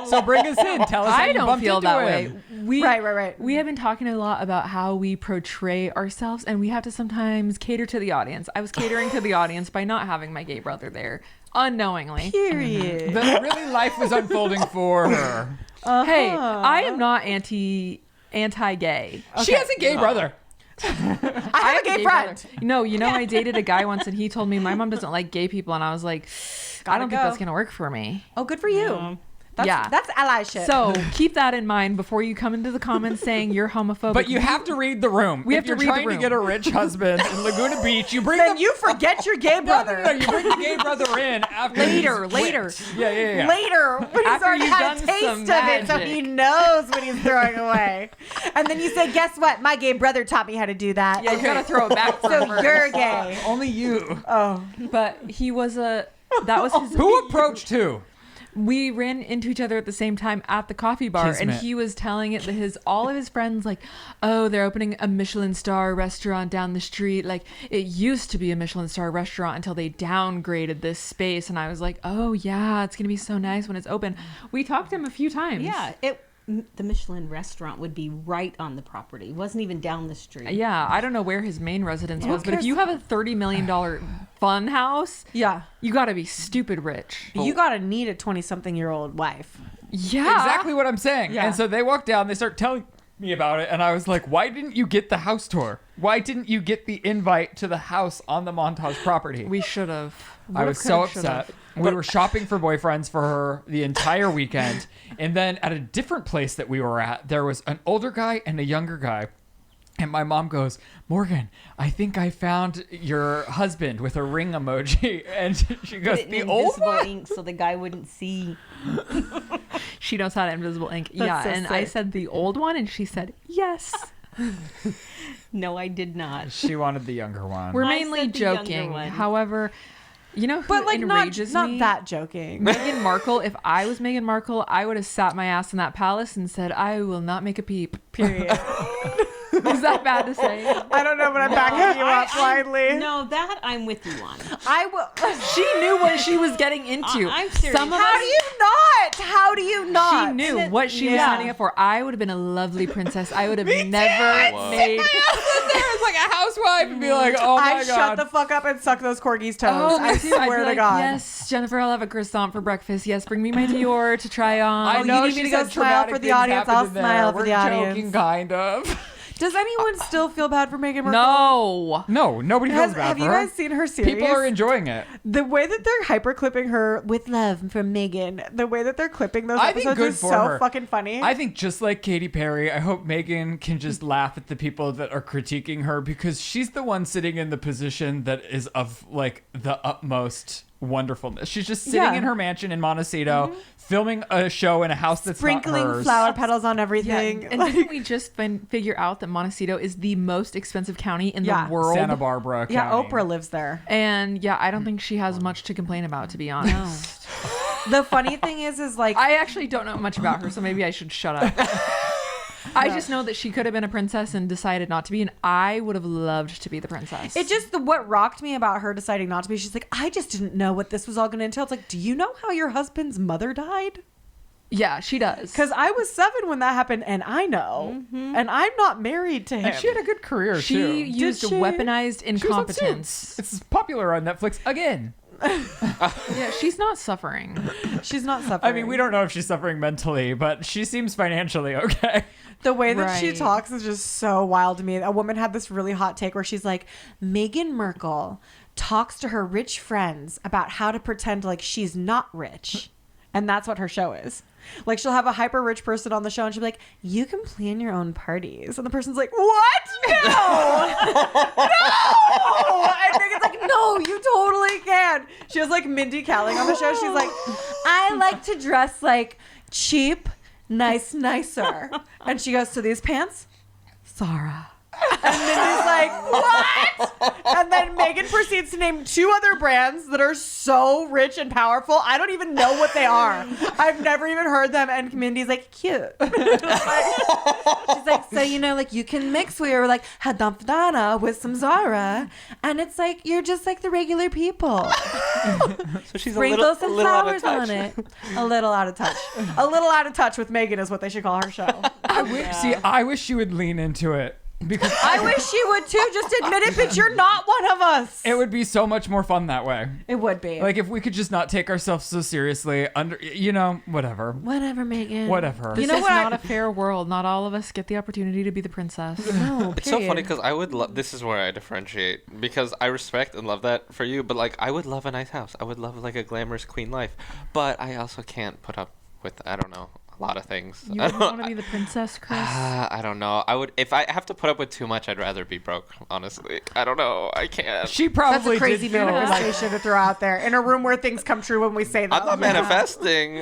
Speaker 1: So bring us in. Tell us how
Speaker 4: I
Speaker 1: you
Speaker 4: don't
Speaker 1: bumped
Speaker 4: feel
Speaker 1: into
Speaker 4: that
Speaker 1: him.
Speaker 4: way. We,
Speaker 2: Right.
Speaker 4: We have been talking a lot about how we portray ourselves, and we have to sometimes cater to the audience. I was catering to the audience by not having my gay brother there, unknowingly.
Speaker 2: Period.
Speaker 1: Then really life was unfolding for her.
Speaker 4: Hey, I am not anti-gay.
Speaker 1: She has a gay brother.
Speaker 2: I have a gay friend.
Speaker 4: brother. No, I dated a guy once, and he told me my mom doesn't like gay people, and I was like, I don't think
Speaker 2: go.
Speaker 4: that's gonna work for me.
Speaker 2: Oh, good for you. That's,
Speaker 4: Yeah.
Speaker 2: That's allyship.
Speaker 4: So keep that in mind before you come into the comments saying you're homophobic.
Speaker 1: But you have to read the room.
Speaker 4: We
Speaker 1: If
Speaker 4: have to
Speaker 1: you're
Speaker 4: read the
Speaker 1: trying to
Speaker 4: room.
Speaker 1: get a rich husband in Laguna Beach, you bring
Speaker 2: then
Speaker 1: the
Speaker 2: you forget your gay brother.
Speaker 1: No, you bring the gay brother in after
Speaker 4: Later,
Speaker 1: he's
Speaker 4: later.
Speaker 1: whipped. Yeah.
Speaker 2: Later, when he's
Speaker 4: After
Speaker 2: already
Speaker 4: you've
Speaker 2: had a
Speaker 4: done
Speaker 2: taste
Speaker 4: some
Speaker 2: of it, so
Speaker 4: magic.
Speaker 2: he knows what he's throwing away. And then you say, "Guess what? My gay brother taught me how to do that."
Speaker 4: Yeah, you gotta throw it back.
Speaker 2: So
Speaker 4: first.
Speaker 2: you're gay.
Speaker 1: Only you.
Speaker 2: Oh,
Speaker 4: But he was that was his.
Speaker 1: Who approached who?
Speaker 4: We ran into each other at the same time at the coffee bar, and
Speaker 1: Kismet.
Speaker 4: he was telling it that all of his friends like, oh, they're opening a Michelin star restaurant down the street. Like it used to be a Michelin star restaurant until they downgraded this space. And I was like, oh yeah, it's gonna be so nice when it's open. We talked to him a few times.
Speaker 5: yeah, the Michelin restaurant would be right on the property. It wasn't even down the street.
Speaker 4: Yeah, I don't know where his main residence was, but if
Speaker 2: cares?
Speaker 4: you have a $30 million fun house,
Speaker 2: yeah.
Speaker 4: you got to be stupid rich.
Speaker 2: You gotta need a 20-something-year-old wife.
Speaker 4: Yeah,
Speaker 1: Exactly what I'm saying.
Speaker 2: Yeah.
Speaker 1: And so they walk down, they start telling me about it, and I was like, why didn't you get the house tour? Why didn't you get the invite to the house on the Montage property?
Speaker 4: We should have.
Speaker 1: I was so upset. We were shopping for boyfriends for her the entire weekend. And then at a different place that we were at, there was an older guy and a younger guy. And my mom goes, "Morgan, I think I found your husband," with a ring emoji. And she goes,
Speaker 5: Put it in
Speaker 1: "The old
Speaker 5: invisible
Speaker 1: one?"
Speaker 5: ink so the guy wouldn't see.
Speaker 4: She knows how to invisible ink.
Speaker 2: That's so
Speaker 4: And I
Speaker 2: sick.
Speaker 4: said the old one, and she said yes.
Speaker 5: No, I did not.
Speaker 1: She wanted the younger one.
Speaker 4: We're
Speaker 5: I
Speaker 4: mainly
Speaker 5: said the younger
Speaker 4: joking.
Speaker 5: one.
Speaker 4: However, you know who
Speaker 2: But like not
Speaker 4: enrages
Speaker 2: not
Speaker 4: me?
Speaker 2: that joking.
Speaker 4: Meghan Markle. If I was Meghan Markle, I would have sat my ass in that palace and said, "I will not make a peep."
Speaker 2: Period.
Speaker 4: Is that bad to say?
Speaker 2: I don't know, but I'm backing you up blindly.
Speaker 5: No, that I'm with you on.
Speaker 2: I will.
Speaker 4: She knew what she was getting into.
Speaker 5: I'm serious.
Speaker 4: Some of
Speaker 2: How
Speaker 4: us,
Speaker 2: do you not? How do you not?
Speaker 4: she knew what she was
Speaker 2: Yeah.
Speaker 4: signing up for. I would have been a lovely princess. I would have never
Speaker 3: Whoa.
Speaker 4: made.
Speaker 1: There's like a housewife and be like, "Oh my
Speaker 2: I'd
Speaker 1: God."
Speaker 2: shut the fuck up and suck those corgis' toes.
Speaker 4: Oh,
Speaker 2: I
Speaker 4: me too. I'd
Speaker 2: swear
Speaker 4: be
Speaker 2: to
Speaker 4: like,
Speaker 2: God.
Speaker 4: yes, Jennifer, I'll have a croissant for breakfast. Yes, bring me my Dior to try on.
Speaker 1: I know
Speaker 2: you need
Speaker 1: she
Speaker 2: me to go
Speaker 1: said
Speaker 2: smile
Speaker 1: traumatic
Speaker 2: for the
Speaker 1: things
Speaker 2: audience?
Speaker 1: happened
Speaker 2: I'll
Speaker 1: in there.
Speaker 2: smile for
Speaker 1: We're
Speaker 2: the
Speaker 1: joking,
Speaker 2: audience.
Speaker 1: kind of.
Speaker 2: Does anyone still feel bad for Meghan Markle?
Speaker 4: No.
Speaker 1: No, nobody feels bad
Speaker 2: Have
Speaker 1: for
Speaker 2: you
Speaker 1: her.
Speaker 2: guys seen her series?
Speaker 1: People are enjoying it.
Speaker 2: The way that they're hyper clipping her with love from Meghan, the way that they're clipping those
Speaker 1: I think
Speaker 2: episodes
Speaker 1: good
Speaker 2: is
Speaker 1: for
Speaker 2: so
Speaker 1: her.
Speaker 2: fucking funny.
Speaker 1: I think just like Katy Perry, I hope Megan can just laugh at the people that are critiquing her because she's the one sitting in the position that is of like the utmost wonderfulness. She's just sitting
Speaker 2: Yeah.
Speaker 1: in her mansion in Montecito, filming a show in a house that's
Speaker 2: Sprinkling
Speaker 1: not hers.
Speaker 2: flower petals on
Speaker 4: Yeah,
Speaker 2: everything.
Speaker 4: and didn't we just figure out that Montecito is the most expensive county in
Speaker 2: Yeah.
Speaker 4: the world?
Speaker 1: Santa Barbara
Speaker 2: yeah,
Speaker 1: County.
Speaker 2: Oprah lives there.
Speaker 4: And yeah, I don't think she has much to complain about, to be honest.
Speaker 2: The funny thing is like
Speaker 4: I actually don't know much about her, so maybe I should shut up. I just know that she could have been a princess and decided not to be, and I would have loved to be the princess.
Speaker 2: it just what rocked me about her deciding not to be. She's like, I just didn't know what this was all going to entail. It's like, do you know how your husband's mother died?
Speaker 4: Yeah, she does.
Speaker 2: Because I was 7 when that happened, and I know, and I'm not married to him.
Speaker 1: And she had a good career
Speaker 4: She
Speaker 1: too.
Speaker 4: used
Speaker 2: she?
Speaker 4: weaponized
Speaker 1: She was on
Speaker 4: incompetence.
Speaker 1: Suits. It's popular on Netflix again.
Speaker 4: Yeah, she's not suffering.
Speaker 2: She's not suffering.
Speaker 1: I mean, we don't know if she's suffering mentally, but she seems financially okay.
Speaker 2: The way that she
Speaker 4: Right.
Speaker 2: talks is just so wild to me. A woman had this really hot take where she's like, Meghan Markle talks to her rich friends about how to pretend like she's not rich. And that's what her show is. Like, she'll have a hyper rich person on the show and she'll be like, you can plan your own parties. And the person's like, what? No! No! And Megan's like, no, you totally can. She has like Mindy Kaling on the show. She's like, I like to dress like cheap, nicer. And she goes, to these pants? Zara. And Mindy's like, what? And then Megan proceeds to name 2 other brands that are so rich and powerful. I don't even know what they are. I've never even heard them. And Mindy's like, cute. She's like, so, you know, like you can mix where like Hadamfdana with some Zara. And it's like, you're just like the regular people.
Speaker 3: So she's
Speaker 2: Sprinkle some
Speaker 3: a little out
Speaker 2: flowers
Speaker 3: of touch.
Speaker 2: on it. A little out of touch. A little out of touch with Megan is what they should call her show.
Speaker 1: I wish she would lean into it because
Speaker 2: I wish she would too. Just admit it, but you're not one of us.
Speaker 1: it would be so much more fun that way.
Speaker 2: It would be.
Speaker 1: Like if we could just not take ourselves so seriously, whatever.
Speaker 2: Whatever, Megan.
Speaker 1: Whatever.
Speaker 4: This
Speaker 2: You know
Speaker 4: is
Speaker 2: what?
Speaker 4: not a fair world. Not all of us get the opportunity to be the princess.
Speaker 2: No,
Speaker 3: It's so funny
Speaker 2: period.
Speaker 3: because I would love. This is where I differentiate because I respect and love that for you, but like I would love a nice house. I would love like a glamorous queen life, but I also can't put up with a lot of things.
Speaker 4: You
Speaker 3: I
Speaker 4: wouldn't
Speaker 3: don't-
Speaker 4: want to be the princess, Chris?
Speaker 3: I don't know. I would if I have to put up with too much. I'd rather be broke. Honestly, I don't know. I can't.
Speaker 1: She
Speaker 2: That's
Speaker 1: probably
Speaker 2: a crazy
Speaker 1: did feel like
Speaker 2: manifestation to throw out there in a room where things come true when we say that.
Speaker 3: I'm not manifesting.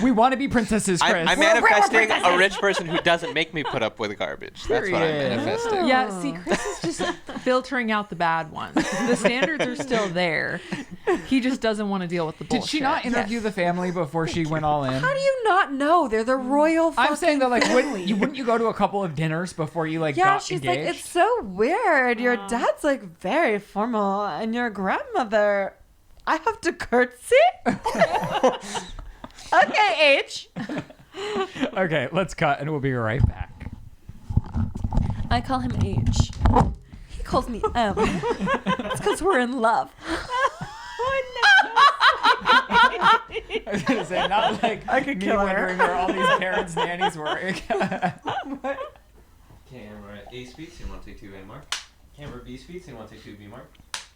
Speaker 1: we want to be princesses, Chris.
Speaker 3: I'm manifesting a rich person who doesn't make me put up with garbage. That's what I'm
Speaker 1: Period.
Speaker 3: manifesting.
Speaker 4: Yeah, see, Chris is just filtering out the bad ones. The standards are still there. He just doesn't want to deal with the bullshit.
Speaker 1: Did she not interview the family before she went all in?
Speaker 2: How do you not know? They're the royal fucking
Speaker 1: I'm saying that, like,
Speaker 2: family.
Speaker 1: wouldn't you go to a couple of dinners before you like
Speaker 2: Yeah,
Speaker 1: got
Speaker 2: she's
Speaker 1: engaged?
Speaker 2: like, it's so weird. Your dad's like very formal, and your grandmother, I have to curtsy. Okay, H.
Speaker 1: Okay, let's cut, and we'll be right back.
Speaker 2: I call him H. He calls me M. It's because we're in love.
Speaker 1: I was gonna say not like
Speaker 2: I could
Speaker 1: me
Speaker 2: kill her.
Speaker 1: wondering where all these parents' nannies work.
Speaker 3: Camera A speeds, you want to take 2 A mark. Camera B speeds, you want to take 2 B mark.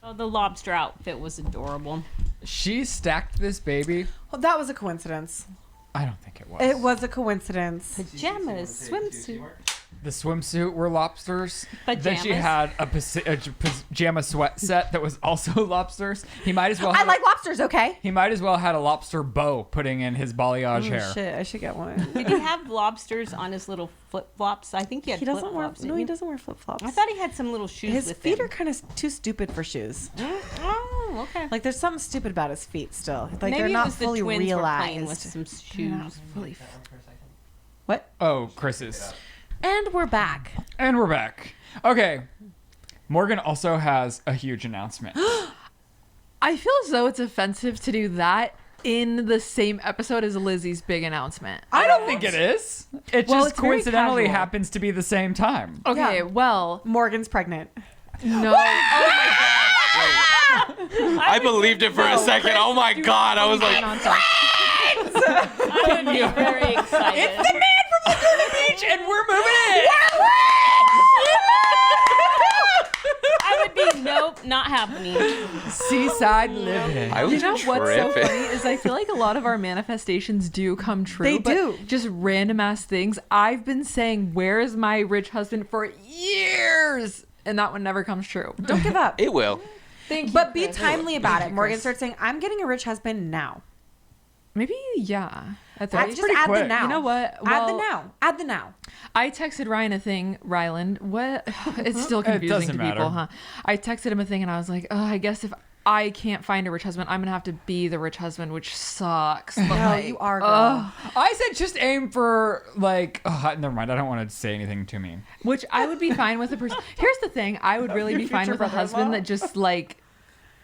Speaker 5: Oh, the lobster outfit was adorable.
Speaker 1: She stacked this baby.
Speaker 2: Well, that was a coincidence.
Speaker 1: I don't think it was.
Speaker 2: It was a coincidence.
Speaker 5: Pajamas, swimsuit.
Speaker 1: the swimsuit were lobsters. Then she
Speaker 5: Pajamas.
Speaker 1: had a pajama sweat set that was also lobsters. He might as well.
Speaker 2: I like lobsters. Okay.
Speaker 1: He might as well had a lobster bow putting in his balayage hair.
Speaker 2: Shit, I should get one.
Speaker 5: Did he have lobsters on his little flip flops? I think he had
Speaker 2: He
Speaker 5: flip
Speaker 2: doesn't wear.
Speaker 5: flops.
Speaker 2: No, he doesn't wear flip flops.
Speaker 5: I thought he had some little shoes
Speaker 2: his
Speaker 5: with
Speaker 2: feet
Speaker 5: him.
Speaker 2: are kind of too stupid for shoes.
Speaker 5: Oh, okay.
Speaker 2: Like there's something stupid about his feet still. Like
Speaker 5: Maybe
Speaker 2: they're
Speaker 5: it
Speaker 2: not
Speaker 5: was the
Speaker 2: fully
Speaker 5: twins were playing with
Speaker 2: realized.
Speaker 5: some shoes.
Speaker 2: What?
Speaker 1: Oh, Chris's.
Speaker 2: And we're back.
Speaker 1: And we're back. Okay. Morgan also has a huge announcement.
Speaker 4: I feel as though it's offensive to do that in the same episode as Lizzie's big announcement.
Speaker 1: I don't think it is. It
Speaker 4: Well,
Speaker 1: just
Speaker 4: it's very
Speaker 1: coincidentally
Speaker 4: casual.
Speaker 1: happens to be the same time.
Speaker 4: Okay,
Speaker 2: Yeah.
Speaker 4: well,
Speaker 2: Morgan's pregnant.
Speaker 4: no.
Speaker 3: I believed it for a second. Oh my god, I was like,
Speaker 5: I would be very excited.
Speaker 1: It's the man from Laguna Beach, and we're moving in.
Speaker 5: I would be nope, not happening.
Speaker 1: Seaside living.
Speaker 3: I was
Speaker 4: You know what's so
Speaker 3: tripping.
Speaker 4: funny is I feel like a lot of our manifestations do come true.
Speaker 2: They
Speaker 4: but
Speaker 2: do.
Speaker 4: Just random ass things. I've been saying, "Where is my rich husband?" for years, and that one never comes true.
Speaker 2: Don't give up.
Speaker 3: It will.
Speaker 4: Thank you.
Speaker 2: But be
Speaker 4: Chris.
Speaker 2: timely about it. Morgan
Speaker 4: Chris.
Speaker 2: starts saying, "I'm getting a rich husband now."
Speaker 4: Maybe yeah. That's
Speaker 2: Add,
Speaker 4: right.
Speaker 2: just add the
Speaker 1: quick.
Speaker 2: now.
Speaker 4: You know what?
Speaker 2: Add the
Speaker 4: Well,
Speaker 2: now. Add the now.
Speaker 4: I texted Ryan a thing, Ryland. What? It's still confusing
Speaker 1: doesn't
Speaker 4: to people,
Speaker 1: matter.
Speaker 4: huh? I texted him a thing and I was like, oh, I guess if I can't find a rich husband, I'm going to have to be the rich husband, which sucks. But
Speaker 2: No,
Speaker 4: like,
Speaker 2: you are, girl.
Speaker 1: I said just aim for like. Oh, never mind. I don't want to say anything too mean.
Speaker 4: which I would be fine with a person. Here's the thing. I would really be fine
Speaker 2: future
Speaker 4: with a husband
Speaker 2: brother-in-law?
Speaker 4: that just like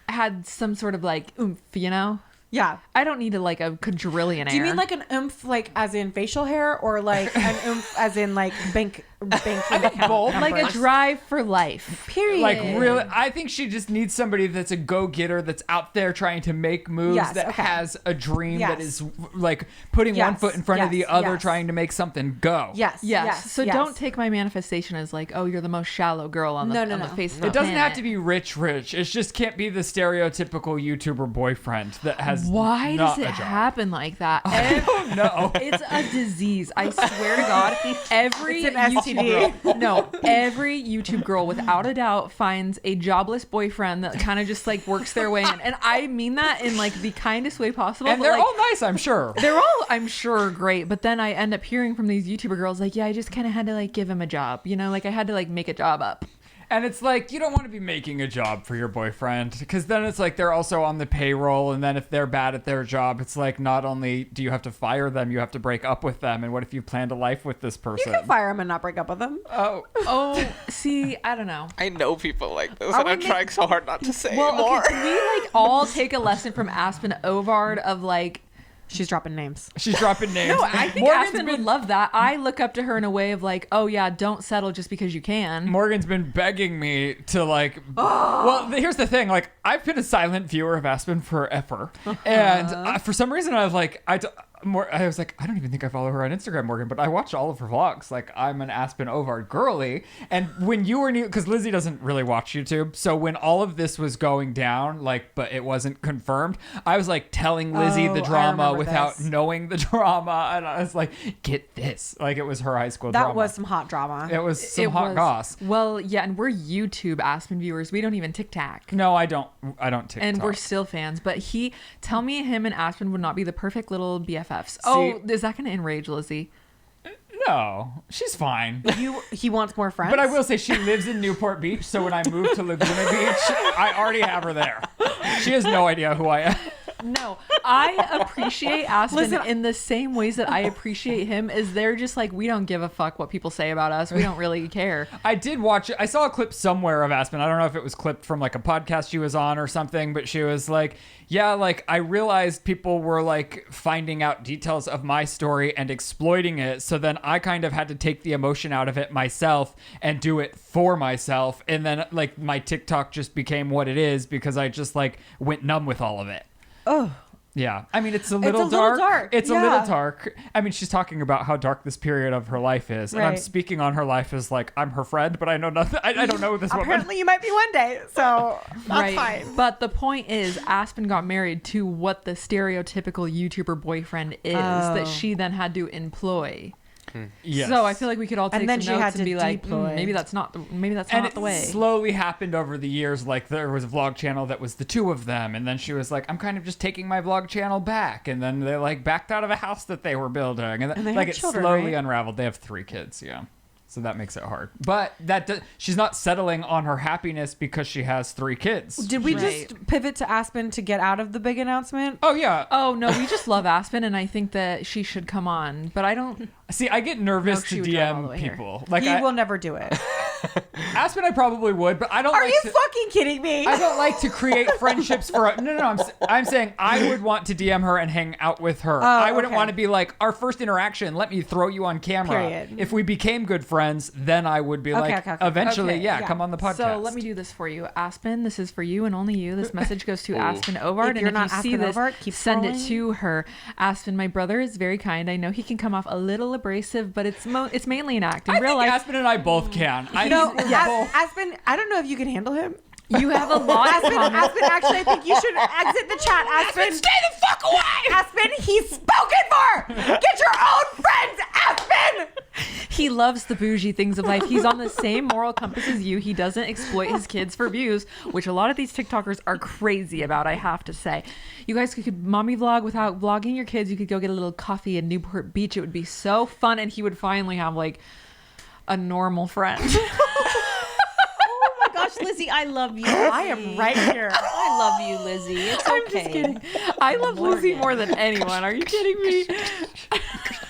Speaker 4: had some sort of like oomph, you know?
Speaker 2: Yeah.
Speaker 4: I don't need like a quadrillionaire.
Speaker 2: Do you mean like an oomph, like as in facial hair, or like an oomph as in like bank account
Speaker 1: both.
Speaker 4: like a
Speaker 2: numbers?
Speaker 4: drive for life?
Speaker 2: Period.
Speaker 1: Like really, I think she just needs somebody that's a go-getter, that's out there trying to make moves,
Speaker 2: Yes,
Speaker 1: that
Speaker 2: okay.
Speaker 1: has a dream, that
Speaker 2: Yes.
Speaker 1: is like putting one
Speaker 2: Yes,
Speaker 1: foot in front of the
Speaker 2: yes,
Speaker 1: other,
Speaker 2: yes.
Speaker 1: trying to make something go.
Speaker 2: Yes.
Speaker 4: Yes. So
Speaker 2: yes.
Speaker 4: don't take my manifestation as like, oh, you're the most shallow girl on the,
Speaker 2: No, no,
Speaker 4: on the
Speaker 2: no.
Speaker 4: face of the
Speaker 1: It doesn't have
Speaker 4: planet.
Speaker 1: to be rich. It just can't be the stereotypical YouTuber boyfriend that has.
Speaker 4: Why
Speaker 1: not
Speaker 4: does it
Speaker 1: a job.
Speaker 4: happen like that?
Speaker 1: Oh no.
Speaker 4: It's a disease. I swear to God, every
Speaker 2: It's an
Speaker 4: YouTube girl, no, every YouTube girl without a doubt finds a jobless boyfriend that kind of just like works their way in. And I mean that in like the kindest way possible.
Speaker 1: And
Speaker 4: but,
Speaker 1: they're
Speaker 4: like,
Speaker 1: all nice, I'm sure.
Speaker 4: they're all, I'm sure, great. But then I end up hearing from these YouTuber girls like, yeah, I just kind of had to like give him a job. You know, like I had to like make a job up.
Speaker 1: And it's like, you don't want to be making a job for your boyfriend, because then it's like they're also on the payroll. And then if they're bad at their job, it's like not only do you have to fire them, you have to break up with them. And what if you planned a life with this
Speaker 2: You
Speaker 1: person?
Speaker 2: can fire him and not break up with him.
Speaker 4: Oh, see, I don't know.
Speaker 3: I know people like this,
Speaker 2: Are
Speaker 3: and
Speaker 2: we
Speaker 3: I'm
Speaker 2: ma-
Speaker 3: trying so hard not to say
Speaker 4: Well,
Speaker 3: more.
Speaker 4: okay, can we like all take a lesson from Aspen Oard of like,
Speaker 2: She's dropping names.
Speaker 1: She's dropping names.
Speaker 4: no, I think
Speaker 1: Morgan's
Speaker 4: Aspen
Speaker 1: been-
Speaker 4: would love that. I look up to her in a way of like, oh yeah, don't settle just because you can.
Speaker 1: Morgan's been begging me to like. Well, here's the thing. Like, I've been a silent viewer of Aspen forever, and for some reason, I was like, I was like, I don't even think I follow her on Instagram, Morgan, but I watch all of her vlogs. Like, I'm an Aspen Oard girly, and when you were new, because Lizzie doesn't really watch YouTube, so when all of this was going down, like, but it wasn't confirmed, I was like telling Lizzie
Speaker 2: Oh,
Speaker 1: the
Speaker 2: I
Speaker 1: drama
Speaker 2: remember
Speaker 1: without
Speaker 2: this.
Speaker 1: knowing the drama, and I was like, get this, like it was her high school
Speaker 2: That
Speaker 1: drama.
Speaker 2: was some hot drama.
Speaker 1: It was some hot goss.
Speaker 4: Well, yeah, and we're YouTube Aspen viewers. We don't even TikTok.
Speaker 1: No, I don't TikTok.
Speaker 4: And we're still fans, but tell me him and Aspen would not be the perfect little BFFs. Oh, is that going to enrage Lizzie?
Speaker 1: No, she's fine.
Speaker 2: He wants more friends.
Speaker 1: But I will say she lives in Newport Beach, so when I move to Laguna Beach, I already have her there. She has no idea who I am.
Speaker 4: No, I appreciate Aspen
Speaker 2: Listen,
Speaker 4: in the same ways that I appreciate him. Is they're just like, we don't give a fuck what people say about us. We don't really care.
Speaker 1: I did watch it. I saw a clip somewhere of Aspen. I don't know if it was clipped from like a podcast she was on or something, but she was like, yeah, like I realized people were like finding out details of my story and exploiting it. So then I kind of had to take the emotion out of it myself and do it for myself. And then like my TikTok just became what it is because I just like went numb with all of it.
Speaker 2: Oh.
Speaker 1: Yeah. I mean, it's a little
Speaker 2: little
Speaker 1: dark.
Speaker 2: dark.
Speaker 1: It's a
Speaker 2: Yeah.
Speaker 1: little dark. I mean, she's talking about how dark this period of her life is. And I'm
Speaker 2: Right.
Speaker 1: speaking on her life as like, I'm her friend, but I know nothing. I don't know this woman.
Speaker 2: Apparently, you might be one day, so that's fine.
Speaker 4: But the point is, Aspen got married to what the stereotypical YouTuber boyfriend is
Speaker 2: Oh.
Speaker 4: that she then had to employ.
Speaker 1: Yes.
Speaker 4: So I feel like we could all take
Speaker 2: And then
Speaker 4: some
Speaker 2: she had
Speaker 4: notes and
Speaker 2: to
Speaker 4: be like,
Speaker 2: deploy.
Speaker 4: maybe that's not
Speaker 1: and
Speaker 4: not the way.
Speaker 1: it slowly happened over the years. Like there was a vlog channel that was the two of them, and then she was like, "I'm kind of just taking my vlog channel back." And then they like backed out of a house that they were building, and,
Speaker 2: And they
Speaker 1: like
Speaker 2: had
Speaker 1: it
Speaker 2: children,
Speaker 1: slowly
Speaker 2: right?
Speaker 1: unraveled. They have 3 kids, yeah. So that makes it hard. But she's not settling on her happiness because she has 3 kids.
Speaker 2: Did we
Speaker 4: Right.
Speaker 2: just pivot to Aspen to get out of the big announcement?
Speaker 1: Oh yeah.
Speaker 4: Oh no, we just love Aspen, and I think that she should come on. But I don't.
Speaker 1: See, I get nervous
Speaker 4: she
Speaker 1: to
Speaker 4: would drive all the
Speaker 1: DM
Speaker 4: way here.
Speaker 1: people. Like
Speaker 2: He will never do it.
Speaker 1: Aspen, I probably would, but I don't.
Speaker 2: Are
Speaker 1: like
Speaker 2: you
Speaker 1: to,
Speaker 2: fucking kidding me?
Speaker 1: I don't like to create friendships for. No. I'm saying I would want to DM her and hang out with her. I wouldn't
Speaker 2: okay.
Speaker 1: want to be like our first interaction. Let me throw you on camera.
Speaker 2: Period.
Speaker 1: If we became good friends, then I would be like,
Speaker 2: okay.
Speaker 1: eventually,
Speaker 4: Okay,
Speaker 1: yeah,
Speaker 2: yeah.
Speaker 1: come on the podcast.
Speaker 4: So let me do this for you, Aspen. This is for you and only you. This message goes to Aspen Ovard,
Speaker 2: If you're
Speaker 4: and if
Speaker 2: not
Speaker 4: you see
Speaker 2: Aspen
Speaker 4: this,
Speaker 2: Ovard, keep
Speaker 4: send it
Speaker 2: scrolling.
Speaker 4: to her. Aspen, my brother is very kind. I know he can come off a little abrasive, but it's mainly an act. In
Speaker 1: I
Speaker 4: real
Speaker 1: think
Speaker 4: life,
Speaker 1: Aspen and I both can. I
Speaker 2: No,
Speaker 1: think we're
Speaker 2: yes,
Speaker 1: both-
Speaker 2: Aspen, I don't know if you can handle him.
Speaker 4: you have a lot in
Speaker 2: Aspen,
Speaker 4: common.
Speaker 2: Aspen, actually, I think you should exit the chat. Aspen,
Speaker 1: stay the fuck away.
Speaker 2: Aspen, he's spoken for. Get your own friends, Aspen.
Speaker 4: He loves the bougie things of life. He's on the same moral compass as you. He doesn't exploit his kids for views, which a lot of these TikTokers are crazy about, I have to say. You guys could mommy vlog without vlogging your kids. You could go get a little coffee in Newport Beach. It would be so fun, and he would finally have like a normal friend.
Speaker 5: Oh my gosh, Lizzie, I love you.
Speaker 2: I am right here.
Speaker 5: I love you, Lizzie. It's okay.
Speaker 4: I'm just kidding. I love Lizzie more than anyone. Are you kidding me?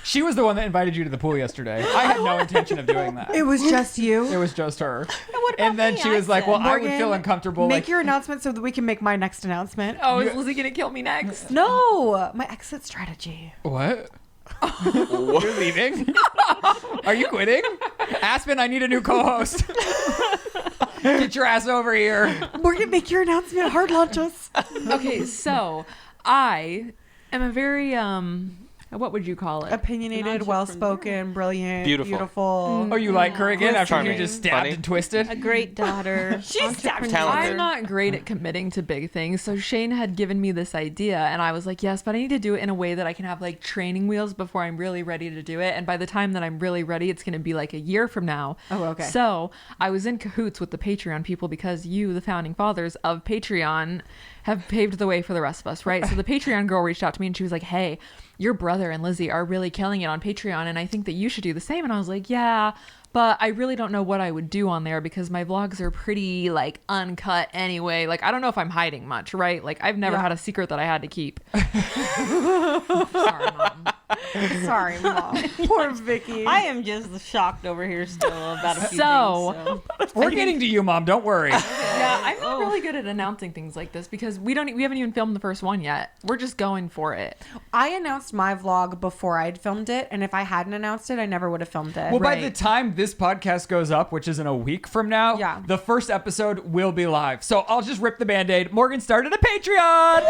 Speaker 1: She was the one that invited you to the pool yesterday. I had no intention of doing that.
Speaker 2: It was just you.
Speaker 1: It was just her.
Speaker 5: what about
Speaker 1: And then
Speaker 5: me?
Speaker 1: she
Speaker 5: I
Speaker 1: was like,
Speaker 5: said-
Speaker 1: "Well, I would
Speaker 2: Morgan,
Speaker 1: feel uncomfortable."
Speaker 2: Make
Speaker 1: Like,
Speaker 2: your announcement so that we can make my next announcement.
Speaker 4: Oh, is Lizzie gonna kill me next?
Speaker 2: No, my exit strategy.
Speaker 1: what? You're leaving? Are you quitting? Aspen, I need a new co-host. Get your ass over here.
Speaker 2: Morgan, make your announcement. Hard launch us.
Speaker 4: Okay, so I am a very what would you call it?
Speaker 2: Opinionated, well-spoken, brilliant,
Speaker 3: Beautiful.
Speaker 1: Oh, you like her again after you
Speaker 3: Charming.
Speaker 1: just stabbed
Speaker 3: Funny.
Speaker 1: and twisted?
Speaker 5: A great daughter.
Speaker 2: She's
Speaker 5: entrepreneur.
Speaker 3: talented.
Speaker 4: I'm not great at committing to big things. So Shane had given me this idea and I was like, yes, but I need to do it in a way that I can have like training wheels before I'm really ready to do it. And by the time that I'm really ready, it's going to be like a year from now.
Speaker 2: Oh, okay.
Speaker 4: So I was in cahoots with the Patreon people because you, the founding fathers of Patreon, have paved the way for the rest of us, right? So the Patreon girl reached out to me and she was like, hey, your brother and Lizzie are really killing it on Patreon and I think that you should do the same. And I was like, yeah, but I really don't know what I would do on there because my vlogs are pretty like uncut anyway. Like, I don't know if I'm hiding much, right? Like, I've never had a secret that I had to keep. Sorry, Mom.
Speaker 2: Sorry, Mom. Poor Vicki.
Speaker 5: I am just shocked over here still about a few
Speaker 4: So-
Speaker 5: things.
Speaker 1: We're getting to you, Mom. Don't worry.
Speaker 4: Yeah, I'm not really good at announcing things like this because we haven't even filmed the first one yet. We're just going for it.
Speaker 2: I announced my vlog before I'd filmed it, and if I hadn't announced it, I never would have filmed it.
Speaker 1: Well, by
Speaker 4: Right.
Speaker 1: the time this podcast goes up, which is in a week from now,
Speaker 2: Yeah.
Speaker 1: the first episode will be live. So I'll just rip the Band-Aid. Morgan started a Patreon!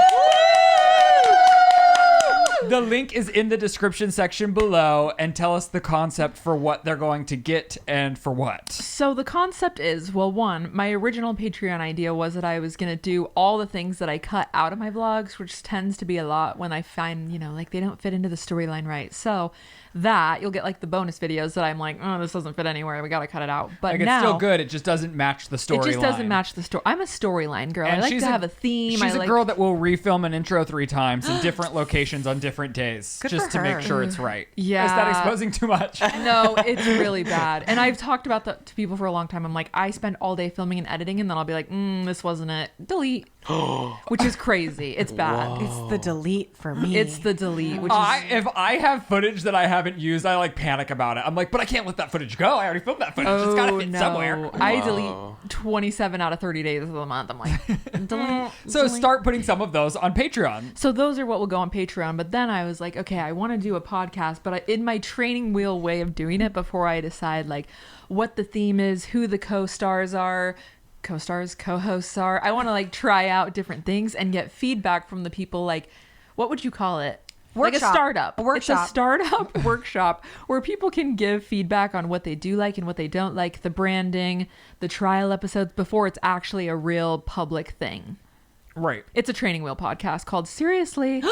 Speaker 1: The link is in the description section below, and tell us the concept for what they're going to get and for what.
Speaker 4: So the concept is, well, one, my original Patreon idea was that I was going to do all the things that I cut out of my vlogs, which tends to be a lot when I find, like they don't fit into the storyline right. So that you'll get like the bonus videos that I'm like, oh, this doesn't fit anywhere. We got to cut it out. But
Speaker 1: Like,
Speaker 4: now
Speaker 1: it's still good. It just doesn't match the storyline.
Speaker 4: it just doesn't match the story. I'm a storyline girl.
Speaker 1: And
Speaker 4: I like
Speaker 1: she's
Speaker 4: to have a theme.
Speaker 1: She's
Speaker 4: I
Speaker 1: a
Speaker 4: like
Speaker 1: girl that will refilm an intro 3 times in different locations on different days,
Speaker 2: Good
Speaker 1: just
Speaker 2: for
Speaker 1: to make
Speaker 2: her.
Speaker 1: sure it's right.
Speaker 4: Yeah.
Speaker 1: Is that exposing too much?
Speaker 4: No, it's really bad. And I've talked about that to people for a long time. I'm like, I spend all day filming and editing, and then I'll be like, this wasn't it. Delete. Which is crazy. It's bad.
Speaker 2: It's the delete for me.
Speaker 4: It's the delete, which is
Speaker 1: If I have footage that I haven't used, I like panic about it. I'm like, but I can't let that footage go. I already filmed that footage. It's gotta fit somewhere.
Speaker 4: I delete 27 out of 30 days of the month. I'm like, delete.
Speaker 1: So start putting some of those on Patreon.
Speaker 4: So those are what will go on Patreon. But then I was like, okay, I want to do a podcast, but in my training wheel way of doing it before I decide like what the theme is, who the co-stars, co-hosts are. I want to like try out different things and get feedback from the people. Like, what would you call it? Like a
Speaker 2: Workshop.
Speaker 4: startup.
Speaker 2: A workshop.
Speaker 4: It's a startup workshop where people can give feedback on what they do like and what they don't like, the branding, the trial episodes before it's actually a real public thing.
Speaker 1: Right.
Speaker 4: It's a training wheel podcast called Seriously.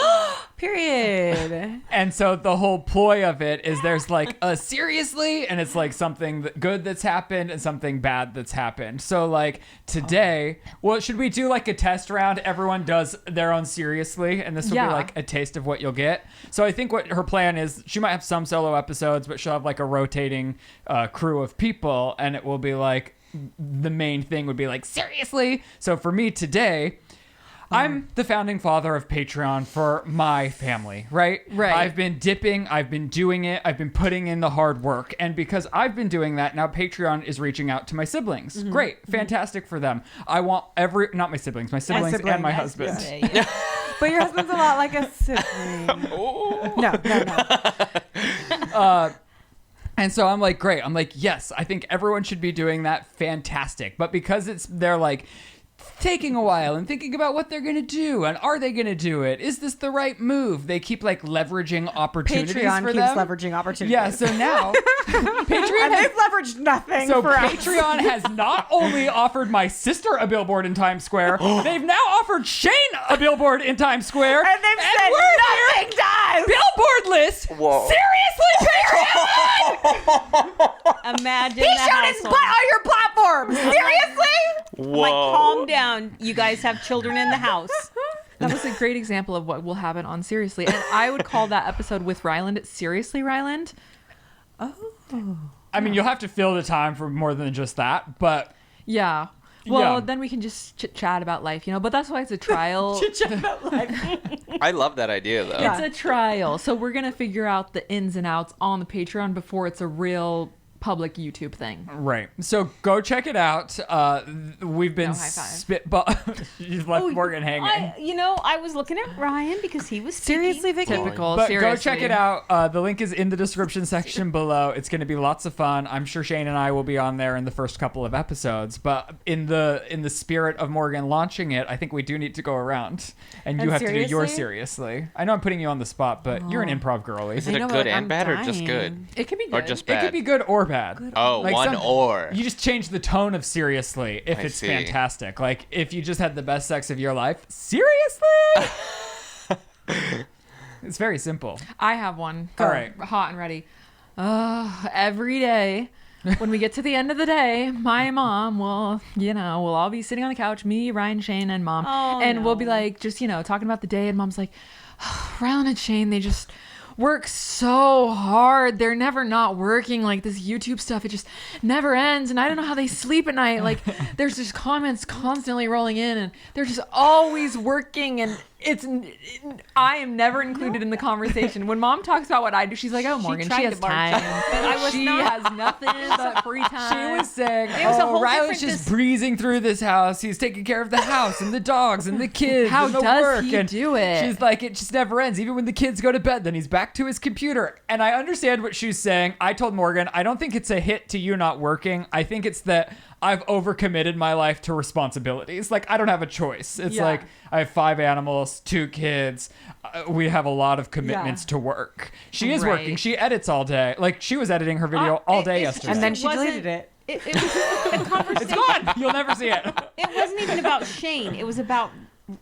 Speaker 2: Period.
Speaker 1: And so the whole ploy of it is there's like a seriously, and it's like something good that's happened and something bad that's happened. So like today, well, should we do like a test round? Everyone does their own seriously, and this will be like a taste of what you'll get. So I think what her plan is, she might have some solo episodes, but she'll have like a rotating crew of people, and it will be like the main thing would be like seriously. So for me today, I'm the founding father of Patreon for my family, right?
Speaker 4: Right.
Speaker 1: I've been dipping, I've been doing it, I've been putting in the hard work. And because I've been doing that, now Patreon is reaching out to my siblings. Great, fantastic for them. I want not my siblings and my husband.
Speaker 5: Yeah.
Speaker 2: But your husband's a lot like a sibling. No.
Speaker 1: And so I'm like, great. I'm like, yes, I think everyone should be doing that. Fantastic. But because they're like taking a while and thinking about what they're going to do and are they going to do it? Is this the right move? They keep like leveraging opportunities
Speaker 2: Patreon
Speaker 1: for
Speaker 2: keeps
Speaker 1: them.
Speaker 2: leveraging opportunities.
Speaker 1: Yeah, so now Patreon
Speaker 2: And
Speaker 1: has,
Speaker 2: they've leveraged nothing
Speaker 1: so
Speaker 2: for us.
Speaker 1: Patreon has not only offered my sister a billboard in Times Square, they've now offered Shane a billboard in Times Square.
Speaker 2: And they've said
Speaker 1: we're
Speaker 2: nothing does.
Speaker 1: billboard list.
Speaker 3: Whoa.
Speaker 1: Seriously, Patreon?
Speaker 5: Imagine
Speaker 2: He
Speaker 5: the
Speaker 2: showed his
Speaker 5: household.
Speaker 2: butt on your platform. Seriously?
Speaker 3: Whoa.
Speaker 5: Like, calm down. You guys have children in the house.
Speaker 4: That was a great example of what will happen on Seriously. And I would call that episode with Ryland Seriously Ryland.
Speaker 1: I mean, you'll have to fill the time for more than just that, but
Speaker 4: Yeah. Well,
Speaker 1: Yeah.
Speaker 4: then we can just chit-chat about life, But that's why it's a trial.
Speaker 3: I love that idea though.
Speaker 2: Yeah.
Speaker 4: It's a trial. So we're going to figure out the ins and outs on the Patreon before it's a real public YouTube thing.
Speaker 1: right. So go check it out. We've been
Speaker 4: No high five.
Speaker 1: spitball. You've left Morgan hanging.
Speaker 5: I was looking at Ryan because he was
Speaker 2: Seriously,
Speaker 5: speaking.
Speaker 2: Vicki?
Speaker 4: Typical.
Speaker 1: But
Speaker 4: Seriously.
Speaker 1: go check it out. The link is in the description section below. It's going to be lots of fun. I'm sure Shane and I will be on there in the first couple of episodes. But in the spirit of Morgan launching it, I think we do need to go around, and you
Speaker 2: And
Speaker 1: have to do yours
Speaker 2: seriously?
Speaker 1: seriously. I know I'm putting you on the spot, but you're an improv girly.
Speaker 3: Is
Speaker 2: I
Speaker 3: it
Speaker 2: know,
Speaker 3: a
Speaker 2: but,
Speaker 3: good
Speaker 2: like,
Speaker 3: and
Speaker 2: I'm
Speaker 3: bad or just
Speaker 2: dying.
Speaker 3: good?
Speaker 4: It could be
Speaker 3: Or
Speaker 4: good.
Speaker 3: just
Speaker 1: It
Speaker 3: bad?
Speaker 1: could be good or bad.
Speaker 3: Oh,
Speaker 1: Like
Speaker 3: one or.
Speaker 1: You just change the tone of seriously if
Speaker 3: I
Speaker 1: it's
Speaker 3: see.
Speaker 1: fantastic. Like if you just had the best sex of your life, seriously? It's very simple.
Speaker 4: I have one.
Speaker 1: All right.
Speaker 4: Hot and ready. Every day when we get to the end of the day, my mom will, we'll all be sitting on the couch, me, Ryan, Shane, and mom.
Speaker 5: Oh,
Speaker 4: and we'll be
Speaker 5: no.
Speaker 4: like, just, talking about the day. And mom's like, Ryland and Shane, they just work so hard. They're never not working. Like this YouTube stuff, it just never ends. And I don't know how they sleep at night. Like there's just comments constantly rolling in and they're just always working. And I am never included in the conversation. When mom talks about what I do, she's like, oh, Morgan, she
Speaker 5: tried
Speaker 4: has
Speaker 5: to barge
Speaker 4: time.
Speaker 5: in, but I was
Speaker 4: She
Speaker 5: not.
Speaker 4: has nothing but free time.
Speaker 1: She was saying,
Speaker 5: It was a whole
Speaker 1: Ryland's
Speaker 5: different
Speaker 1: just breezing through this house. He's taking care of the house and the dogs and the kids
Speaker 4: How
Speaker 1: and the
Speaker 4: does
Speaker 1: work.
Speaker 4: he
Speaker 1: and
Speaker 4: do it?
Speaker 1: She's like, it just never ends. Even when the kids go to bed, then he's back to his computer. And I understand what she's saying. I told Morgan, I don't think it's a hit to you not working. I think it's that I've overcommitted my life to responsibilities. Like, I don't have a choice. It's like, I have 5 animals, 2 kids. We have a lot of commitments to work. She is
Speaker 4: Right.
Speaker 1: working. She edits all day. Like, she was editing her video all day yesterday.
Speaker 2: And then
Speaker 5: It
Speaker 2: she deleted
Speaker 5: wasn't-
Speaker 2: it.
Speaker 5: It was the conversation.
Speaker 1: It's gone. You'll never see it.
Speaker 5: It wasn't even about Shane. It was about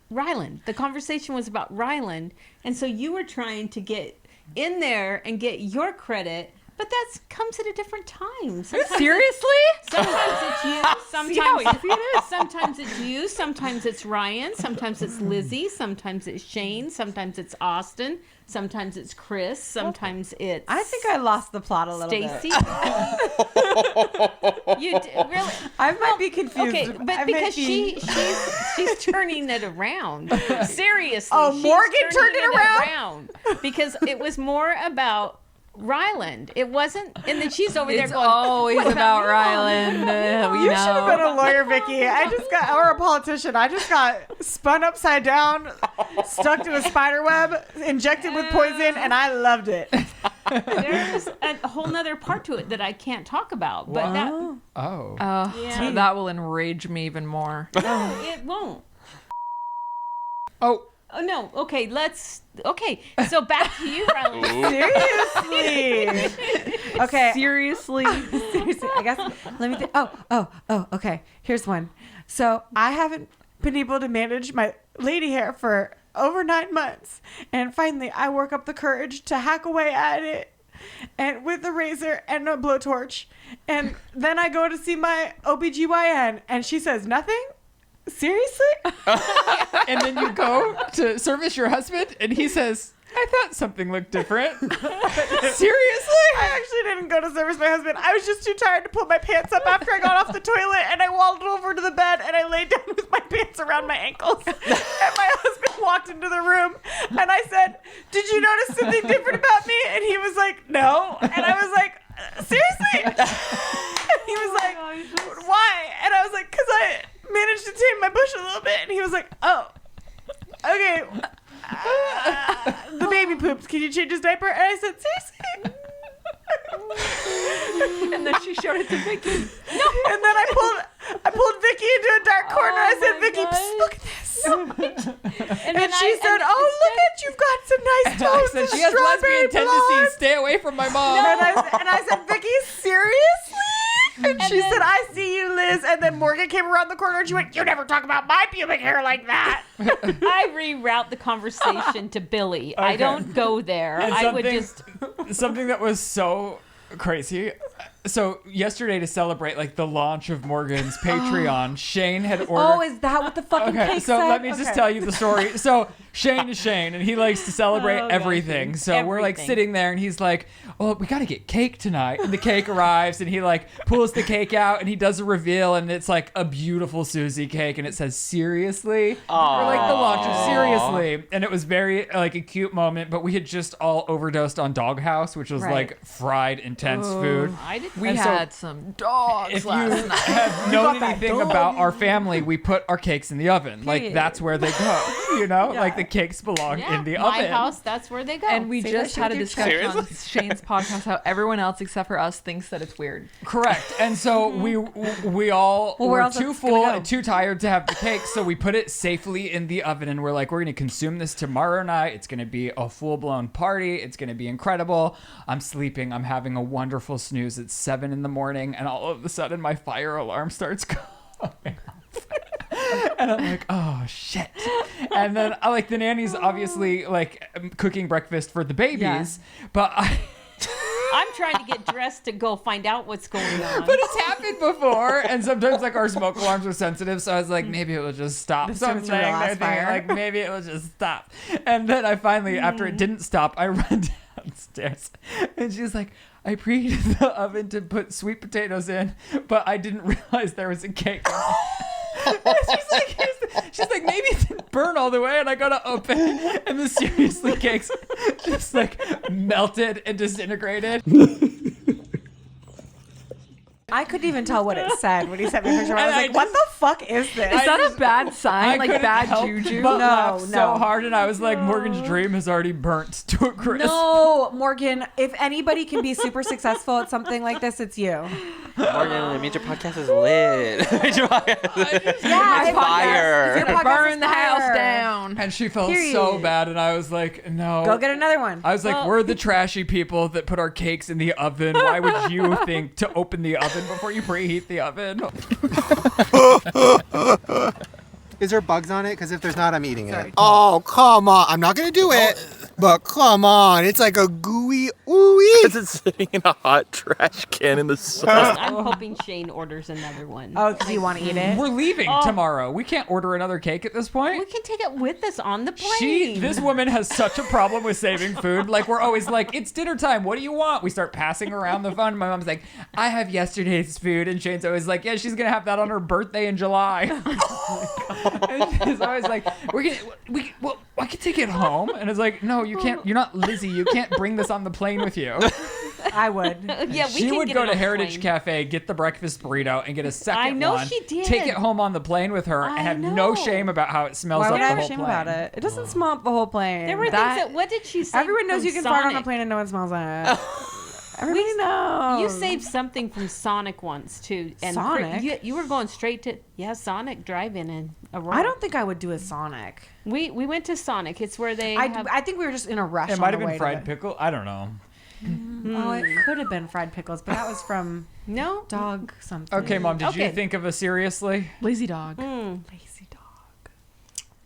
Speaker 5: Ryland. The conversation was about Ryland. And so you were trying to get in there and get your credit, but that comes at a different time. Sometimes
Speaker 4: Seriously?
Speaker 5: Sometimes it's you.
Speaker 4: See how
Speaker 5: Sometimes
Speaker 4: easy it is?
Speaker 5: Sometimes it's you. Sometimes it's Ryan. Sometimes it's Lizzie. Sometimes it's Shane. Sometimes it's Austin. Sometimes it's Chris. Sometimes it's
Speaker 2: I think I lost the plot a little
Speaker 5: Stacy.
Speaker 2: bit.
Speaker 5: You really?
Speaker 2: I might be confused.
Speaker 5: Okay,
Speaker 2: I
Speaker 5: but
Speaker 2: might
Speaker 5: because
Speaker 2: be-
Speaker 5: she's turning it around. Seriously.
Speaker 2: Oh,
Speaker 5: she's
Speaker 2: Morgan
Speaker 5: turning
Speaker 2: turned it around?
Speaker 5: because it was more about Ryland. It wasn't, and then she's over there
Speaker 4: It's
Speaker 5: going,
Speaker 4: always
Speaker 5: "What
Speaker 4: about
Speaker 5: me, Mom?"
Speaker 4: Ryland. We
Speaker 2: You should have been
Speaker 4: know.
Speaker 2: a lawyer, Vicki. Or a politician. I just got spun upside down, stuck to a spider web, injected with poison, and I loved it.
Speaker 5: There's a whole nother part to it that I can't talk about, but that
Speaker 1: Oh.
Speaker 5: Yeah.
Speaker 4: That will enrage me even more.
Speaker 5: it won't.
Speaker 1: Oh.
Speaker 5: Oh no. Okay, so back to you, Ryland.
Speaker 2: Seriously. Okay.
Speaker 4: Seriously?
Speaker 2: Seriously, I guess. Let me think. Oh, okay. Here's one. So I haven't been able to manage my lady hair for over 9 months. And finally, I work up the courage to hack away at it. And with a razor and a blowtorch. And then I go to see my OBGYN and she says, nothing? Seriously?
Speaker 1: And then you go to service your husband and he says, I thought something looked different. Seriously?
Speaker 2: I actually didn't go to service my husband. I was just too tired to pull my pants up after I got off the toilet, and I waddled over to the bed and I laid down with my pants around my ankles. And my husband walked into the room and I said, did you notice something different about me? And he was like, no. And I was like, seriously? And he was like, why? And I was like, because I managed to tame my bush a little bit. And he was like, oh, okay. The baby poops. Can you change his diaper? And I said, seriously?
Speaker 4: And then she showed it to Vicki.
Speaker 2: No. And then I pulled Vicki into a dark corner. I said, Vicki, psst, look at this. And she said, oh, look at you've got some nice
Speaker 1: I
Speaker 2: toes.
Speaker 1: said,
Speaker 2: of
Speaker 1: she has
Speaker 2: strawberry
Speaker 1: lesbian
Speaker 2: blonde."
Speaker 1: tendencies. Stay away from my mom.
Speaker 2: And I said, Vicki, seriously? And she said, I see you, Liz. And then Morgan came around the corner and she went, you never talk about my pubic hair like that.
Speaker 5: I reroute the conversation to Billy. I don't go there.
Speaker 1: And
Speaker 5: I would just.
Speaker 1: something that was so crazy. So yesterday, to celebrate like the launch of Morgan's Patreon, Shane had ordered.
Speaker 2: Oh, is that what the fucking
Speaker 1: Okay,
Speaker 2: cake
Speaker 1: so
Speaker 2: said?
Speaker 1: let me just tell you the story. So Shane is Shane, and he likes to celebrate
Speaker 5: Oh,
Speaker 1: everything.
Speaker 5: gosh.
Speaker 1: So we're like
Speaker 5: Everything.
Speaker 1: sitting there, and he's like, "Oh, we gotta get cake tonight." And the cake arrives, and he like pulls the cake out, and he does a reveal, and it's like a beautiful Susie cake, and it says "Seriously." We're like the launch of Seriously, and it was very like a cute moment. But we had just all overdosed on Doghouse, which was
Speaker 2: Right.
Speaker 1: like fried, intense food.
Speaker 5: I did.
Speaker 4: We
Speaker 1: And so-
Speaker 4: had some dogs
Speaker 1: If you
Speaker 4: last night.
Speaker 1: have known
Speaker 2: that
Speaker 1: anything
Speaker 2: dog.
Speaker 1: about our family, we put our cakes in the oven. Like
Speaker 2: Period.
Speaker 1: that's where they go. You know, like the cakes belong
Speaker 5: Yeah,
Speaker 1: in the
Speaker 5: my
Speaker 1: oven.
Speaker 5: house. That's where they go.
Speaker 4: And we
Speaker 2: Say
Speaker 4: just
Speaker 2: that
Speaker 4: had a
Speaker 2: shit with
Speaker 4: discussion
Speaker 3: your
Speaker 4: on Shane's podcast how everyone else except for us thinks that it's weird.
Speaker 1: Correct. And so we all
Speaker 2: Well, where
Speaker 1: were
Speaker 2: else
Speaker 1: too
Speaker 2: it's gonna
Speaker 1: full
Speaker 2: go?
Speaker 1: and too tired to have the cake, so we put it safely in the oven, and we're like, we're gonna consume this tomorrow night. It's gonna be a full blown party. It's gonna be incredible. I'm sleeping. I'm having a wonderful snooze. It's 7 a.m, and all of a sudden my fire alarm starts going. And I'm like, oh shit. And then I like the nanny's obviously like cooking breakfast for the babies, but
Speaker 5: I'm trying to get dressed to go find out what's going on.
Speaker 1: but it's happened before, and sometimes like our smoke alarms are sensitive, so I was like, maybe it will just stop.
Speaker 2: This
Speaker 1: So I'm
Speaker 2: time it's a real
Speaker 1: laying there
Speaker 2: ass
Speaker 1: thinking,
Speaker 2: fire.
Speaker 1: like, maybe it will just stop. And then I finally, after it didn't stop, I run downstairs, and she's like, I preheated the oven to put sweet potatoes in, but I didn't realize there was a cake. She's like, maybe it didn't burn all the way, and I gotta open, and the Seriously cakes just like melted and disintegrated.
Speaker 2: I couldn't even tell what it said when he sent me a picture. I was
Speaker 1: And I
Speaker 2: like, what the fuck is this?
Speaker 4: Is that a bad sign? Like
Speaker 1: couldn't
Speaker 4: bad
Speaker 1: help
Speaker 4: juju?
Speaker 1: but
Speaker 2: No,
Speaker 1: laugh so
Speaker 2: no.
Speaker 1: hard, and I was like, Morgan's dream has already burnt to a crisp.
Speaker 2: No, Morgan, if anybody can be super successful at something like this, it's you.
Speaker 3: Morgan, it means your podcast is lit. It means your podcast is
Speaker 2: Yeah, if
Speaker 3: fire.
Speaker 2: your podcast
Speaker 4: Burn
Speaker 2: is
Speaker 4: the house
Speaker 2: fire.
Speaker 4: down.
Speaker 1: And she felt
Speaker 2: Period.
Speaker 1: so bad, and I was like, no.
Speaker 2: Go get another one.
Speaker 1: I was like,
Speaker 5: Well-
Speaker 1: we're the trashy people that put our cakes in the oven. Why would you think to open the oven before you preheat the oven?
Speaker 6: Is there bugs on it? Because if there's not, I'm eating it. Oh, come on. I'm not going to do it. But come on. It's like a gooey ooey.
Speaker 7: Because it's sitting in a hot trash can in the sun.
Speaker 5: I'm hoping Shane orders another one.
Speaker 2: Oh, because you want to eat it?
Speaker 1: We're leaving tomorrow. We can't order another cake at this point.
Speaker 5: We can take it with us on the plane.
Speaker 1: This woman has such a problem with saving food. Like, we're always like, it's dinner time. What do you want? We start passing around the phone. My mom's like, I have yesterday's food. And Shane's always like, yeah, she's going to have that on her birthday in July. And she's always like, well, I can take it home. And it's like, no, you can't. You're not Lizzie. You can't bring this on the plane with you.
Speaker 2: I would.
Speaker 5: Yeah, we
Speaker 1: She
Speaker 5: can
Speaker 1: would
Speaker 5: get
Speaker 1: go
Speaker 5: it
Speaker 1: to
Speaker 5: on the
Speaker 1: Heritage
Speaker 5: plane.
Speaker 1: Cafe, get the breakfast burrito, and get a second
Speaker 5: I know
Speaker 1: one.
Speaker 5: she did.
Speaker 1: Take it home on the plane with her, and
Speaker 5: I
Speaker 1: have no
Speaker 5: know.
Speaker 1: shame about how it smells
Speaker 2: Why
Speaker 1: up
Speaker 2: would
Speaker 1: the
Speaker 2: I
Speaker 1: whole
Speaker 2: have shame
Speaker 1: plane.
Speaker 2: about it? It doesn't smell up the whole plane.
Speaker 5: There were
Speaker 4: That-
Speaker 5: things that. What did she say?
Speaker 2: Everyone knows
Speaker 5: from
Speaker 2: you can fart on a
Speaker 5: Sonic?
Speaker 2: plane and no one smells it. Everybody knows.
Speaker 5: You saved something from Sonic once too, and
Speaker 2: Sonic?
Speaker 5: you were going straight to Sonic Drive-In in Aurora.
Speaker 2: I don't think I would do a Sonic.
Speaker 5: We went to Sonic. It's where they have.
Speaker 2: I think we were just in a rush.
Speaker 1: It
Speaker 2: on
Speaker 1: might
Speaker 2: the
Speaker 1: have
Speaker 2: way
Speaker 1: been
Speaker 2: to
Speaker 1: fried
Speaker 2: it.
Speaker 1: pickle. I don't know.
Speaker 2: Oh, it could have been fried pickles, but that was from
Speaker 5: no.
Speaker 2: dog something.
Speaker 1: Okay, Mom, did you
Speaker 5: Okay.
Speaker 1: think of a seriously?
Speaker 4: Lazy dog.
Speaker 2: Lazy dog.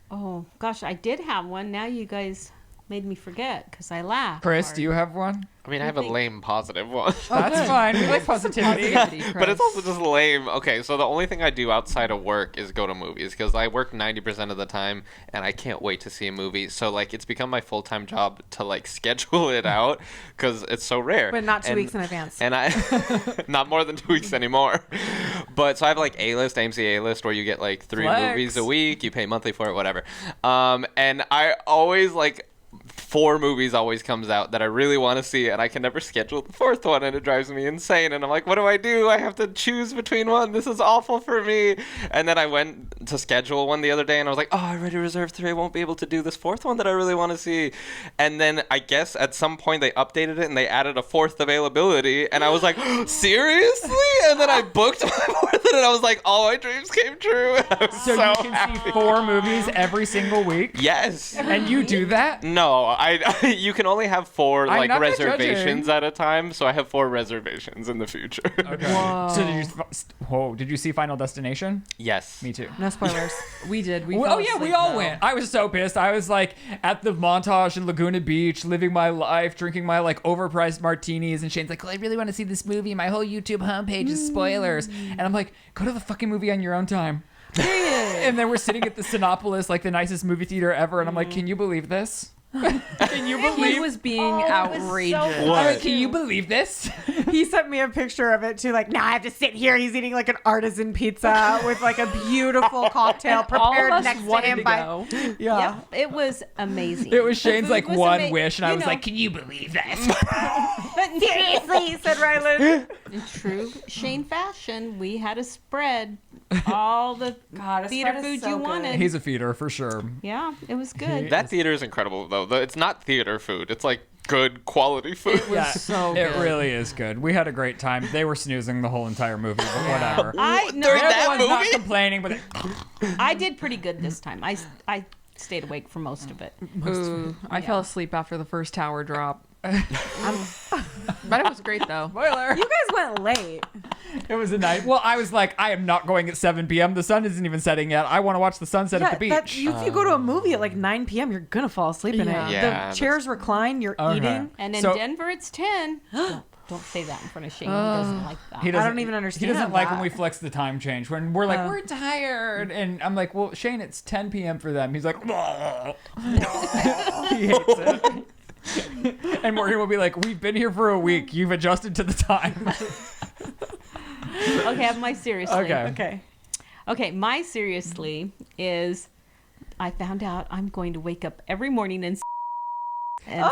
Speaker 5: Oh gosh, I did have one. Now you guys made me forget because I laughed.
Speaker 1: Chris,
Speaker 5: hard.
Speaker 1: do you have one?
Speaker 3: I mean, I have a lame positive one.
Speaker 1: That's fine. We like positivity.
Speaker 3: But it's also just lame. Okay, so the only thing I do outside of work is go to movies because I work 90% of the time and I can't wait to see a movie. So like it's become my full-time job to like schedule it out because it's so rare.
Speaker 2: But not 2 weeks in advance.
Speaker 3: And I not more than 2 weeks anymore. But so I have like A-list, AMC A-list where you get like 3
Speaker 1: Flex.
Speaker 3: movies a week, you pay monthly for it, whatever. And I always like 4 movies always comes out that I really want to see, and I can never schedule the 4th one, and it drives me insane. And I'm like, what do? I have to choose between one. This is awful for me. And then I went to schedule one the other day, and I was like, oh, I already reserved 3. I won't be able to do this 4th one that I really want to see. And then I guess at some point they updated it, and they added a 4th availability, and I was like, seriously? And then I booked my 4th, and I was like, all my dreams came true. And I was
Speaker 1: So
Speaker 3: so
Speaker 1: you can
Speaker 3: happy.
Speaker 1: see 4 movies every single week?
Speaker 3: Yes.
Speaker 1: And you do that?
Speaker 3: No, I you can only have 4
Speaker 1: I'm
Speaker 3: like
Speaker 1: not
Speaker 3: reservations
Speaker 1: judging.
Speaker 3: at a time, so I have 4 reservations in the future.
Speaker 1: Okay. So did you see Final Destination?
Speaker 3: Yes.
Speaker 1: Me too.
Speaker 2: No spoilers.
Speaker 4: We did. We
Speaker 1: Oh
Speaker 4: fell
Speaker 1: yeah, we
Speaker 4: asleep,
Speaker 1: all
Speaker 4: though.
Speaker 1: went. I was so pissed. I was like at the montage in Laguna Beach, living my life, drinking my like overpriced martinis, and Shane's like, well, I really want to see this movie. My whole YouTube homepage is spoilers. And I'm like, go to the fucking movie on your own time. And then we're sitting at the Sinopolis, like the nicest movie theater ever, and I'm like, can you believe this? Can you
Speaker 4: He
Speaker 1: believe?
Speaker 4: was being
Speaker 5: Oh, it was so
Speaker 4: outrageous.
Speaker 5: funny.
Speaker 3: What?
Speaker 1: I'm like, can you believe this?
Speaker 2: He sent me a picture of it too. Like, now I have to sit here. He's eating like an artisan pizza with like a beautiful cocktail
Speaker 4: All of
Speaker 2: prepared
Speaker 4: us
Speaker 2: next to
Speaker 4: wanted
Speaker 2: him
Speaker 4: to
Speaker 2: by.
Speaker 4: go.
Speaker 1: Yeah.
Speaker 5: Yep, it was amazing.
Speaker 1: It was
Speaker 5: The
Speaker 1: Shane's
Speaker 5: food
Speaker 1: like
Speaker 5: was
Speaker 1: one
Speaker 5: ama-
Speaker 1: wish, and I
Speaker 5: you
Speaker 1: was
Speaker 5: know,
Speaker 1: like, can you believe this?
Speaker 5: but
Speaker 2: Seriously, said Ryland.
Speaker 5: in true Shane fashion, we had a spread. All the
Speaker 2: God, a
Speaker 5: theater
Speaker 2: spread is
Speaker 5: food
Speaker 2: so
Speaker 5: you
Speaker 2: good.
Speaker 5: wanted.
Speaker 1: He's a feeder for sure.
Speaker 5: Yeah, it was good.
Speaker 3: That theater is incredible though. It's not theater food. It's like good quality food.
Speaker 1: Yeah,
Speaker 4: so
Speaker 1: it
Speaker 4: good.
Speaker 1: really is good. We had a great time. They were snoozing the whole entire movie, but whatever.
Speaker 5: I no,
Speaker 3: During that
Speaker 1: Everyone's not
Speaker 3: movie?
Speaker 1: complaining, but
Speaker 5: I did pretty good this time. I stayed awake for most of it.
Speaker 4: Ooh, I fell asleep after the first tower drop. But it was great though.
Speaker 1: spoiler.
Speaker 2: You guys went late.
Speaker 1: It was a night. Well, I was like, I am not going at 7 p.m. The sun isn't even setting yet. I want to watch the sunset at the beach.
Speaker 2: If you go to a movie at like 9 p.m., you're gonna fall asleep in
Speaker 4: Yeah.
Speaker 2: it.
Speaker 3: Yeah,
Speaker 2: The chairs recline. You're
Speaker 1: Okay.
Speaker 2: eating.
Speaker 5: And in
Speaker 1: So-
Speaker 5: Denver, it's 10. Don't say that in front of Shane. He doesn't like that.
Speaker 1: He doesn't-
Speaker 2: don't even understand
Speaker 1: He doesn't like when
Speaker 2: that.
Speaker 1: we flex the time change. When we're like, we're tired. And I'm like, well, Shane, it's 10 p.m. for them. He's like, he hates it. And Morgan will be like, we've been here for a week. You've adjusted to the time.
Speaker 5: Okay, I have my seriously.
Speaker 1: Okay.
Speaker 5: Okay, my seriously is I found out I'm going to wake up every morning and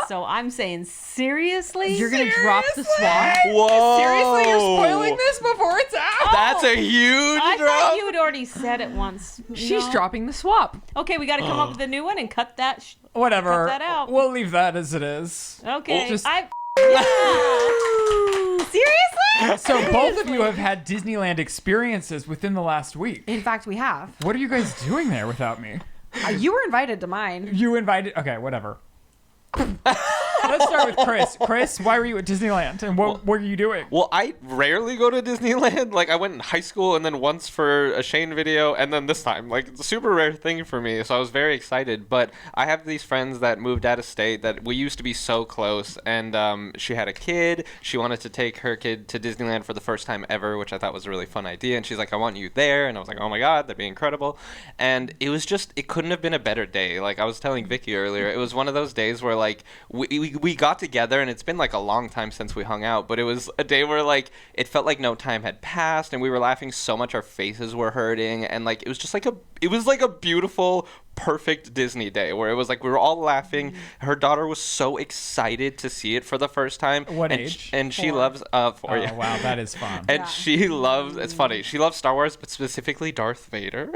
Speaker 5: so I'm saying seriously?
Speaker 4: You're gonna drop the swap.
Speaker 3: Whoa!
Speaker 1: Seriously, you're spoiling this before it's out?
Speaker 3: That's a huge
Speaker 5: I
Speaker 3: drop.
Speaker 5: thought you had already said it once.
Speaker 4: She's
Speaker 5: No.
Speaker 4: dropping the swap.
Speaker 5: Okay, we got to come up with a new one and cut that.
Speaker 1: Whatever.
Speaker 5: Cut that out.
Speaker 1: We'll leave that as it is.
Speaker 5: Okay,
Speaker 1: Just-
Speaker 2: Seriously?
Speaker 1: So both of you have had Disneyland experiences within the last week.
Speaker 2: In fact, we have.
Speaker 1: What are you guys doing there without me?
Speaker 2: You were invited to mine.
Speaker 1: You invited. Okay, whatever. Let's start with Chris. Chris, why were you at Disneyland, and what were you doing?
Speaker 3: Well, I rarely go to Disneyland. Like, I went in high school and then once for a Shane video and then this time. Like, it's a super rare thing for me, so I was very excited. But I have these friends that moved out of state that we used to be so close, and she had a kid. She wanted to take her kid to Disneyland for the first time ever, which I thought was a really fun idea. And she's like, I want you there. And I was like, oh my God, that'd be incredible. And it was just, it couldn't have been a better day. Like, I was telling Vicki earlier, it was one of those days where, like, we got together, and it's been like a long time since we hung out, but it was a day where like it felt like no time had passed, and we were laughing so much our faces were hurting, and like it was just like a beautiful, perfect Disney day where it was like we were all laughing. Her daughter was so excited to see it for the first time.
Speaker 1: What
Speaker 3: and
Speaker 1: age?
Speaker 3: And she
Speaker 2: 4.
Speaker 3: loves 4.
Speaker 1: Oh,
Speaker 3: Yeah.
Speaker 1: wow, that is fun.
Speaker 3: And she loves, it's funny, she loves Star Wars, but specifically Darth Vader.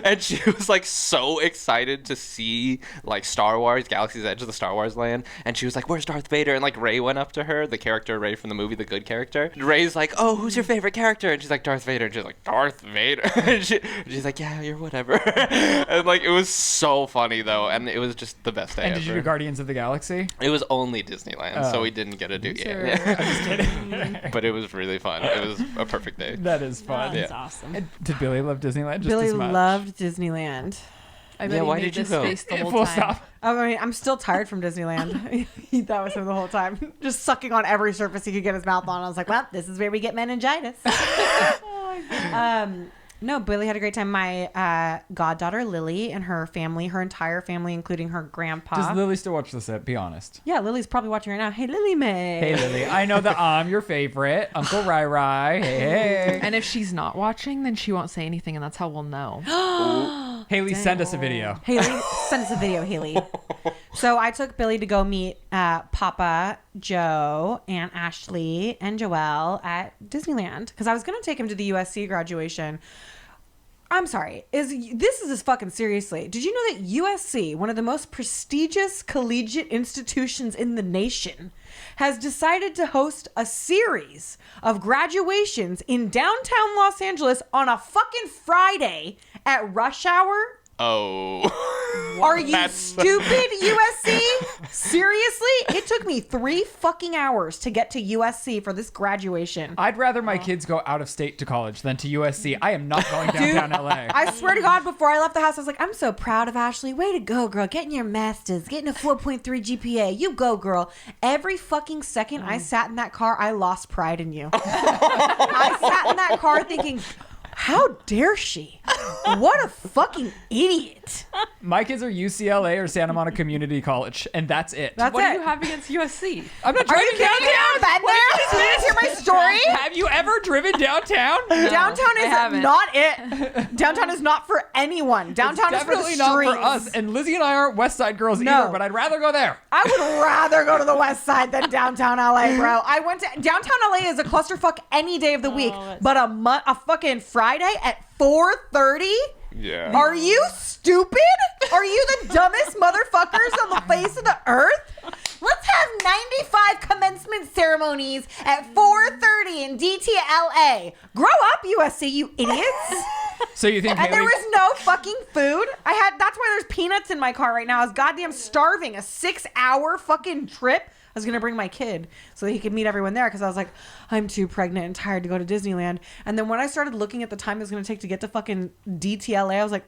Speaker 3: And she was like so excited to see like Star Wars, Galaxy's Edge of the Star Wars land. And she was like, where's Darth Vader? And like Rey went up to her, the character Rey from the movie, the good character. And Rey's like, oh, who's your favorite character? And she's like, Darth Vader. And she's like, Darth Vader? And she's like, yeah, you're whatever. And like, it was so funny though. And it was just the best day
Speaker 1: And
Speaker 3: ever.
Speaker 1: did you do Guardians of the Galaxy?
Speaker 3: It was only Disneyland, so
Speaker 1: Oh.
Speaker 3: we didn't get to do
Speaker 1: Sure.
Speaker 3: it.
Speaker 1: I'm just kidding.
Speaker 3: But it was really fun. It was a perfect day.
Speaker 1: That is fun.
Speaker 5: That's
Speaker 3: Yeah.
Speaker 5: awesome.
Speaker 1: And did Billy love Disneyland just
Speaker 2: Billy
Speaker 1: as much?
Speaker 2: loved Disneyland.
Speaker 4: I bet
Speaker 3: Yeah,
Speaker 4: he
Speaker 3: why
Speaker 4: made
Speaker 3: did you
Speaker 4: this
Speaker 3: go?
Speaker 4: face the whole
Speaker 1: Full
Speaker 4: time.
Speaker 1: stop.
Speaker 2: I mean, I'm still tired from Disneyland. That was him the whole time. Just sucking on every surface he could get his mouth on. I was like, well, this is where we get meningitis. No, Billy had a great time. My goddaughter, Lily, and her family, her entire family, including her grandpa.
Speaker 1: Does Lily still watch this? Be honest.
Speaker 2: Yeah, Lily's probably watching right now. Hey, Lily Mae.
Speaker 1: Hey, Lily. I know that I'm your favorite. Uncle Rai Rai. Hey, hey.
Speaker 4: And if she's not watching, then she won't say anything, and that's how we'll know.
Speaker 1: Haley, send us a video.
Speaker 2: Haley, send us a video, Haley. So I took Billy to go meet Papa, Joe, and Ashley, and Joelle at Disneyland because I was going to take him to the USC graduation. I'm sorry. This is fucking seriously. Did you know that USC, one of the most prestigious collegiate institutions in the nation, has decided to host a series of graduations in downtown Los Angeles on a fucking Friday at rush hour?
Speaker 3: Oh.
Speaker 2: Are you stupid, USC? Seriously? It took me 3 fucking hours to get to USC for this graduation.
Speaker 1: I'd rather my kids go out of state to college than to USC. I am not going downtown LA.
Speaker 2: I swear to God, before I left the house, I was like, I'm so proud of Ashley. Way to go, girl. Getting your master's, getting a 4.3 GPA. You go, girl. Every fucking second I sat in that car, I lost pride in you. I sat in that car thinking, how dare she? What a fucking idiot.
Speaker 1: My kids are UCLA or Santa Monica Community College, and that's it.
Speaker 2: That's
Speaker 4: What
Speaker 2: it.
Speaker 4: do you have against USC?
Speaker 1: I'm not
Speaker 2: Are
Speaker 1: driving
Speaker 2: you kidding me? I've been there. You didn't hear my story?
Speaker 1: Have you ever driven downtown?
Speaker 2: Downtown
Speaker 4: I
Speaker 2: is
Speaker 4: haven't.
Speaker 2: not it. Downtown is not for anyone. Downtown is for the
Speaker 1: Definitely not
Speaker 2: streets.
Speaker 1: for us. And Lizzie and I aren't West Side girls
Speaker 2: No.
Speaker 1: either, but I'd rather go there.
Speaker 2: I would rather go to the West Side than downtown LA, bro. I went to downtown LA is a clusterfuck any day of the week, but a fucking Friday at 4:30.
Speaker 3: Yeah.
Speaker 2: Are you stupid? Are you the dumbest motherfuckers on the face of the earth? Let's have 95 commencement ceremonies at 4:30 in DTLA. Grow up, USC, you idiots.
Speaker 1: So you think
Speaker 2: And there
Speaker 1: Haley...
Speaker 2: was no fucking food. That's why there's peanuts in my car right now. I was goddamn starving. A 6-hour fucking trip. I was going to bring my kid so that he could meet everyone there because I was like, I'm too pregnant and tired to go to Disneyland. And then when I started looking at the time it was going to take to get to fucking DTLA, I was like,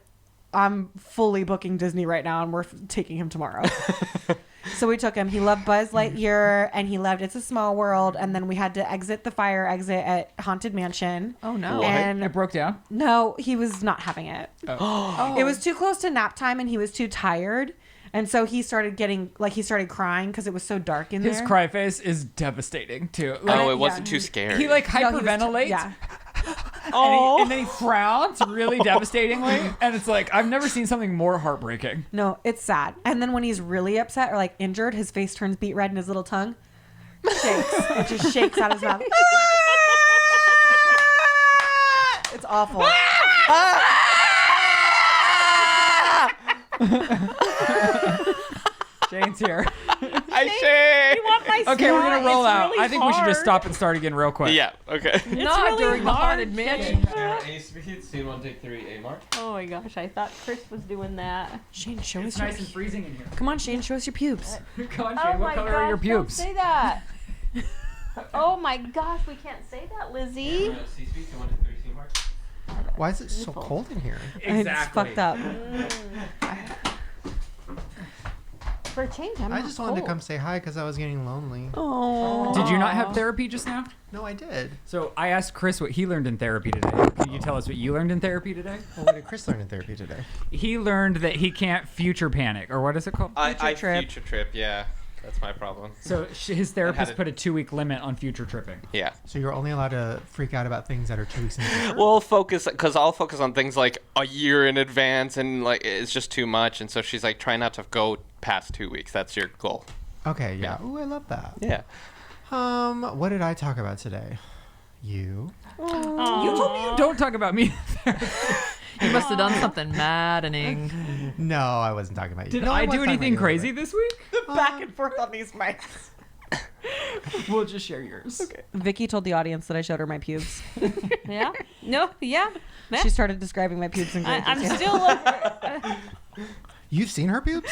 Speaker 2: I'm fully booking Disney right now and we're taking him tomorrow. So we took him. He loved Buzz Lightyear and he loved It's a Small World. And then we had to exit the fire exit at Haunted Mansion.
Speaker 4: Oh, no.
Speaker 3: What?
Speaker 2: And
Speaker 1: It broke down?
Speaker 2: no, he was not having it. It was too close to nap time and he was too tired. And so he started crying because it was so dark in
Speaker 1: His
Speaker 2: there.
Speaker 1: cry face is devastating, too.
Speaker 3: Oh,
Speaker 1: Like,
Speaker 3: it wasn't too scary.
Speaker 1: he, like,
Speaker 2: No, he was
Speaker 1: hyperventilates.
Speaker 2: yeah.
Speaker 1: And then he frowns really devastatingly. And it's like, I've never seen something more heartbreaking.
Speaker 2: No, it's sad. And then when he's really upset or like injured, his face turns beet red and his little tongue shakes. It just shakes out his mouth. It's awful.
Speaker 1: Shane's here.
Speaker 3: I
Speaker 5: want my
Speaker 1: Okay, we're
Speaker 5: story?
Speaker 1: going to roll
Speaker 5: It's
Speaker 1: out.
Speaker 5: really
Speaker 1: I think we should just
Speaker 5: hard.
Speaker 1: stop and start again real quick.
Speaker 3: Yeah, okay.
Speaker 4: Not
Speaker 5: really
Speaker 4: during the
Speaker 5: hard.
Speaker 4: Haunted Mansion.
Speaker 7: Scene 1, take 3, A mark.
Speaker 5: Oh my gosh, I thought Chris was doing that.
Speaker 2: Shane, show us
Speaker 1: It's
Speaker 2: your
Speaker 1: nice and freezing in here.
Speaker 2: Come on, Shane, show us your pubes.
Speaker 1: Come on,
Speaker 5: Oh
Speaker 1: Shane. What
Speaker 5: my
Speaker 1: color
Speaker 5: gosh,
Speaker 1: are your
Speaker 5: don't
Speaker 1: pubes?
Speaker 5: say that. Oh my gosh, we can't say that, Lizzie.
Speaker 7: C speed, 2, 1, take 3, C mark.
Speaker 6: Why is it so cold in here?
Speaker 2: It's fucked up.
Speaker 5: For a change, I'm
Speaker 6: I
Speaker 5: not
Speaker 6: just wanted to
Speaker 5: cold.
Speaker 6: come say hi because I was getting lonely.
Speaker 2: Oh.
Speaker 1: Did you not have therapy just now?
Speaker 6: No, I did.
Speaker 1: So I asked Chris what he learned in therapy today. Can you tell us what you learned in therapy today?
Speaker 6: Well, what did Chris learn in therapy today?
Speaker 1: He learned that he can't future panic, or what is it called?
Speaker 3: I
Speaker 2: trip.
Speaker 3: future trip, yeah. That's my problem.
Speaker 1: So his therapist
Speaker 3: it-
Speaker 1: put a 2-week limit on future tripping.
Speaker 3: Yeah.
Speaker 6: So you're only allowed to freak out about things that are 2 weeks in the future?
Speaker 3: Well, because I'll focus on things like a year in advance, and like it's just too much. And so she's like, try not to go past 2 weeks. That's your goal.
Speaker 6: Okay, yeah. Ooh, I love that.
Speaker 3: Yeah.
Speaker 6: What did I talk about today? You?
Speaker 1: You told me you don't talk about me.
Speaker 4: You must have done something maddening.
Speaker 6: No, I wasn't talking about you.
Speaker 1: Did
Speaker 6: No,
Speaker 1: I
Speaker 6: was
Speaker 1: do
Speaker 6: talking
Speaker 1: anything
Speaker 6: about you a
Speaker 1: crazy
Speaker 6: little
Speaker 1: this week?
Speaker 2: Back and forth on these mics.
Speaker 1: We'll just share yours. Okay.
Speaker 2: Vicky told the audience that I showed her my pubes.
Speaker 5: Yeah? No, yeah.
Speaker 2: She started describing my pubes in great
Speaker 5: I'm
Speaker 2: detail.
Speaker 5: still
Speaker 6: bit. You've seen her pubes?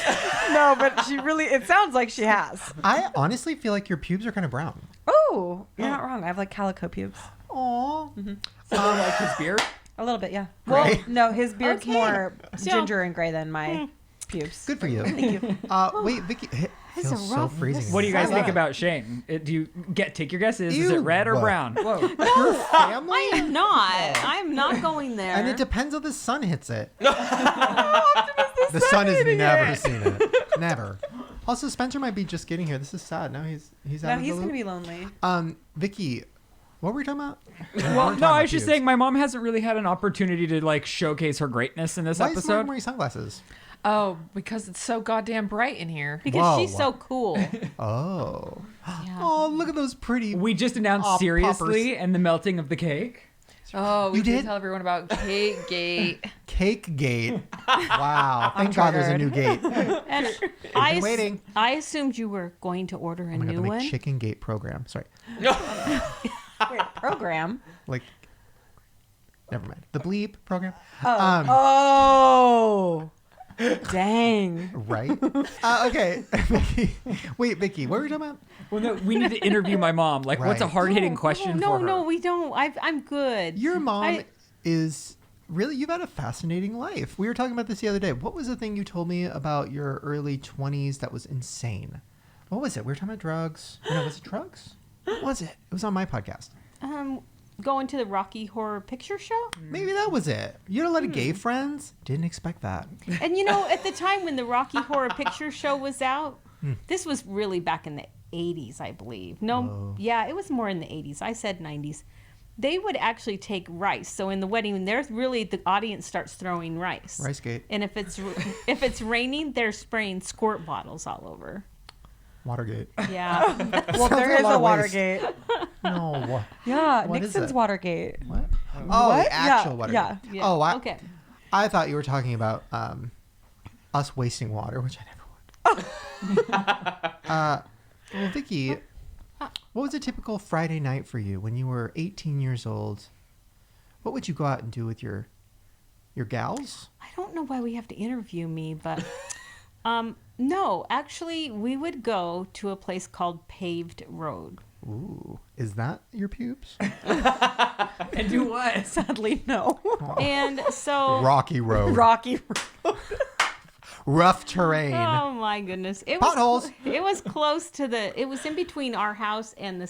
Speaker 2: No, but it sounds like she has.
Speaker 6: I honestly feel like your pubes are kind of brown.
Speaker 2: Oh, you're not wrong. I have like calico pubes.
Speaker 6: Aww.
Speaker 1: So like his beard?
Speaker 2: A little bit, yeah. Well,
Speaker 6: Gray?
Speaker 2: no, his beard's
Speaker 5: Okay.
Speaker 2: more
Speaker 5: So-
Speaker 2: ginger and gray than my pubes.
Speaker 6: Good for you.
Speaker 2: Thank you.
Speaker 6: Wait, Vicky. It
Speaker 5: This is
Speaker 6: feels
Speaker 5: a
Speaker 6: so
Speaker 5: rough-
Speaker 6: freezing.
Speaker 5: this
Speaker 6: in
Speaker 1: What do you
Speaker 6: here.
Speaker 1: guys
Speaker 6: How's
Speaker 1: think
Speaker 6: that?
Speaker 1: about Shane? Do you take your guesses? Is
Speaker 6: Ew.
Speaker 1: it red or brown? Whoa.
Speaker 6: Your family?
Speaker 5: I am not. I'm not going there.
Speaker 6: And it depends how the sun hits it. The sun has never seen it. Never. Also, Spencer might be just getting here. This is sad. Now he's
Speaker 2: No,
Speaker 6: out of
Speaker 2: he's
Speaker 6: the
Speaker 2: going to
Speaker 6: loop.
Speaker 2: be lonely.
Speaker 6: Vicky, what were we talking about?
Speaker 1: Well, no, I was just saying my mom hasn't really had an opportunity to like showcase her greatness in this
Speaker 6: Why is Morgan
Speaker 1: episode.
Speaker 6: wearing sunglasses?
Speaker 4: Oh, because it's so goddamn bright in here.
Speaker 5: because
Speaker 6: Whoa.
Speaker 5: she's so cool.
Speaker 6: Oh.
Speaker 5: Yeah.
Speaker 6: Oh, look at those pretty.
Speaker 1: We just announced
Speaker 6: Aw,
Speaker 1: seriously
Speaker 6: poppers.
Speaker 1: and the melting of the cake.
Speaker 4: Oh, we
Speaker 6: You
Speaker 4: did
Speaker 6: did?
Speaker 4: tell everyone about Cake Gate.
Speaker 6: Cake gate. Wow. Thank God there's a new gate.
Speaker 5: And
Speaker 6: been waiting.
Speaker 5: I assumed you were going to order a
Speaker 6: Oh my God,
Speaker 5: new
Speaker 6: the
Speaker 5: one.
Speaker 6: chicken gate program. Sorry.
Speaker 2: Wait, program?
Speaker 6: Like, never mind. The bleep program.
Speaker 2: Oh. Dang.
Speaker 6: Right? Okay. Vicky. Wait, Vicky, what were we talking about?
Speaker 1: Well, no, we need to interview my mom. Like, what's a
Speaker 6: Right.
Speaker 1: hard-hitting question
Speaker 5: no,
Speaker 1: for her?
Speaker 5: No, we don't. I'm good.
Speaker 6: Your mom
Speaker 5: I-
Speaker 6: is really, you've had a fascinating life. We were talking about this the other day. What was the thing you told me about your early 20s that was insane? What was it? We were talking about drugs. No, was it drugs? What was it? It was on my podcast.
Speaker 5: Going to the Rocky Horror Picture Show.
Speaker 6: Maybe that was it. You had a lot of gay friends? Didn't expect that.
Speaker 5: And you know, at the time when the Rocky Horror Picture Show was out, this was really back in the 80s, I believe. No,
Speaker 6: Whoa.
Speaker 5: yeah, it was more in the 80s. I said 90s. They would actually take rice. So in the wedding, there's really the audience starts throwing rice.
Speaker 6: Rice gate.
Speaker 5: And if it's raining, they're spraying squirt bottles all over.
Speaker 6: Watergate.
Speaker 5: Yeah.
Speaker 2: Well,
Speaker 6: Sounds
Speaker 2: there
Speaker 6: like
Speaker 2: is
Speaker 6: a lot
Speaker 2: a
Speaker 6: of waste.
Speaker 2: Watergate.
Speaker 6: No.
Speaker 2: Yeah,
Speaker 6: What is
Speaker 2: Nixon's
Speaker 6: it?
Speaker 2: Watergate.
Speaker 6: What? Oh,
Speaker 2: What?
Speaker 6: the actual
Speaker 2: Yeah,
Speaker 6: Watergate.
Speaker 2: yeah.
Speaker 5: Yeah.
Speaker 6: Oh,
Speaker 5: Okay.
Speaker 6: I thought you were talking about us wasting water, which I never would. Well, Vicky, what was a typical Friday night for you when you were 18 years old? What would you go out and do with your gals?
Speaker 5: I don't know why we have to interview me, but no, actually, we would go to a place called Paved Road.
Speaker 6: Ooh, is that your pubes?
Speaker 1: And do what?
Speaker 2: Sadly, no.
Speaker 5: And so,
Speaker 6: Rocky road.
Speaker 2: Rocky.
Speaker 6: Rough terrain.
Speaker 5: oh my goodness, it
Speaker 6: Potholes.
Speaker 5: was it was close to it was in between our house and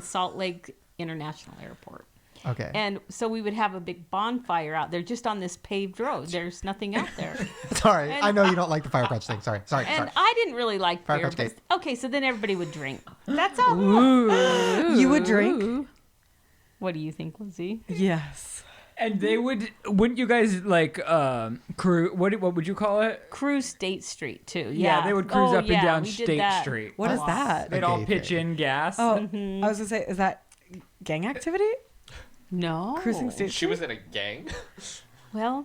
Speaker 5: Salt Lake International Airport.
Speaker 6: Okay.
Speaker 5: And so we would have a big bonfire out there just on this paved road. There's nothing out there.
Speaker 6: Sorry,
Speaker 5: and-
Speaker 6: I know you don't like the fire crutch thing. Sorry.
Speaker 5: And I didn't really like
Speaker 6: Fire
Speaker 5: beer.
Speaker 6: crutch gate.
Speaker 5: But, okay, so then everybody would drink. That's all.
Speaker 2: You would drink?
Speaker 5: What do you think, Lizzie?
Speaker 2: Yes.
Speaker 1: And they wouldn't you guys like crew? What would you call it?
Speaker 5: Cruise State Street too.
Speaker 1: Yeah,
Speaker 5: Yeah,
Speaker 1: they would cruise
Speaker 5: Oh,
Speaker 1: up and
Speaker 5: yeah,
Speaker 1: down
Speaker 5: we did
Speaker 1: State
Speaker 5: that.
Speaker 1: Street.
Speaker 2: What is that?
Speaker 1: They'd
Speaker 6: A
Speaker 1: all
Speaker 6: gay
Speaker 1: pitch
Speaker 6: thing.
Speaker 1: in gas.
Speaker 2: Oh, I was gonna say, is that gang activity?
Speaker 5: No.
Speaker 2: Cruising State
Speaker 3: She was in a gang.
Speaker 5: Well,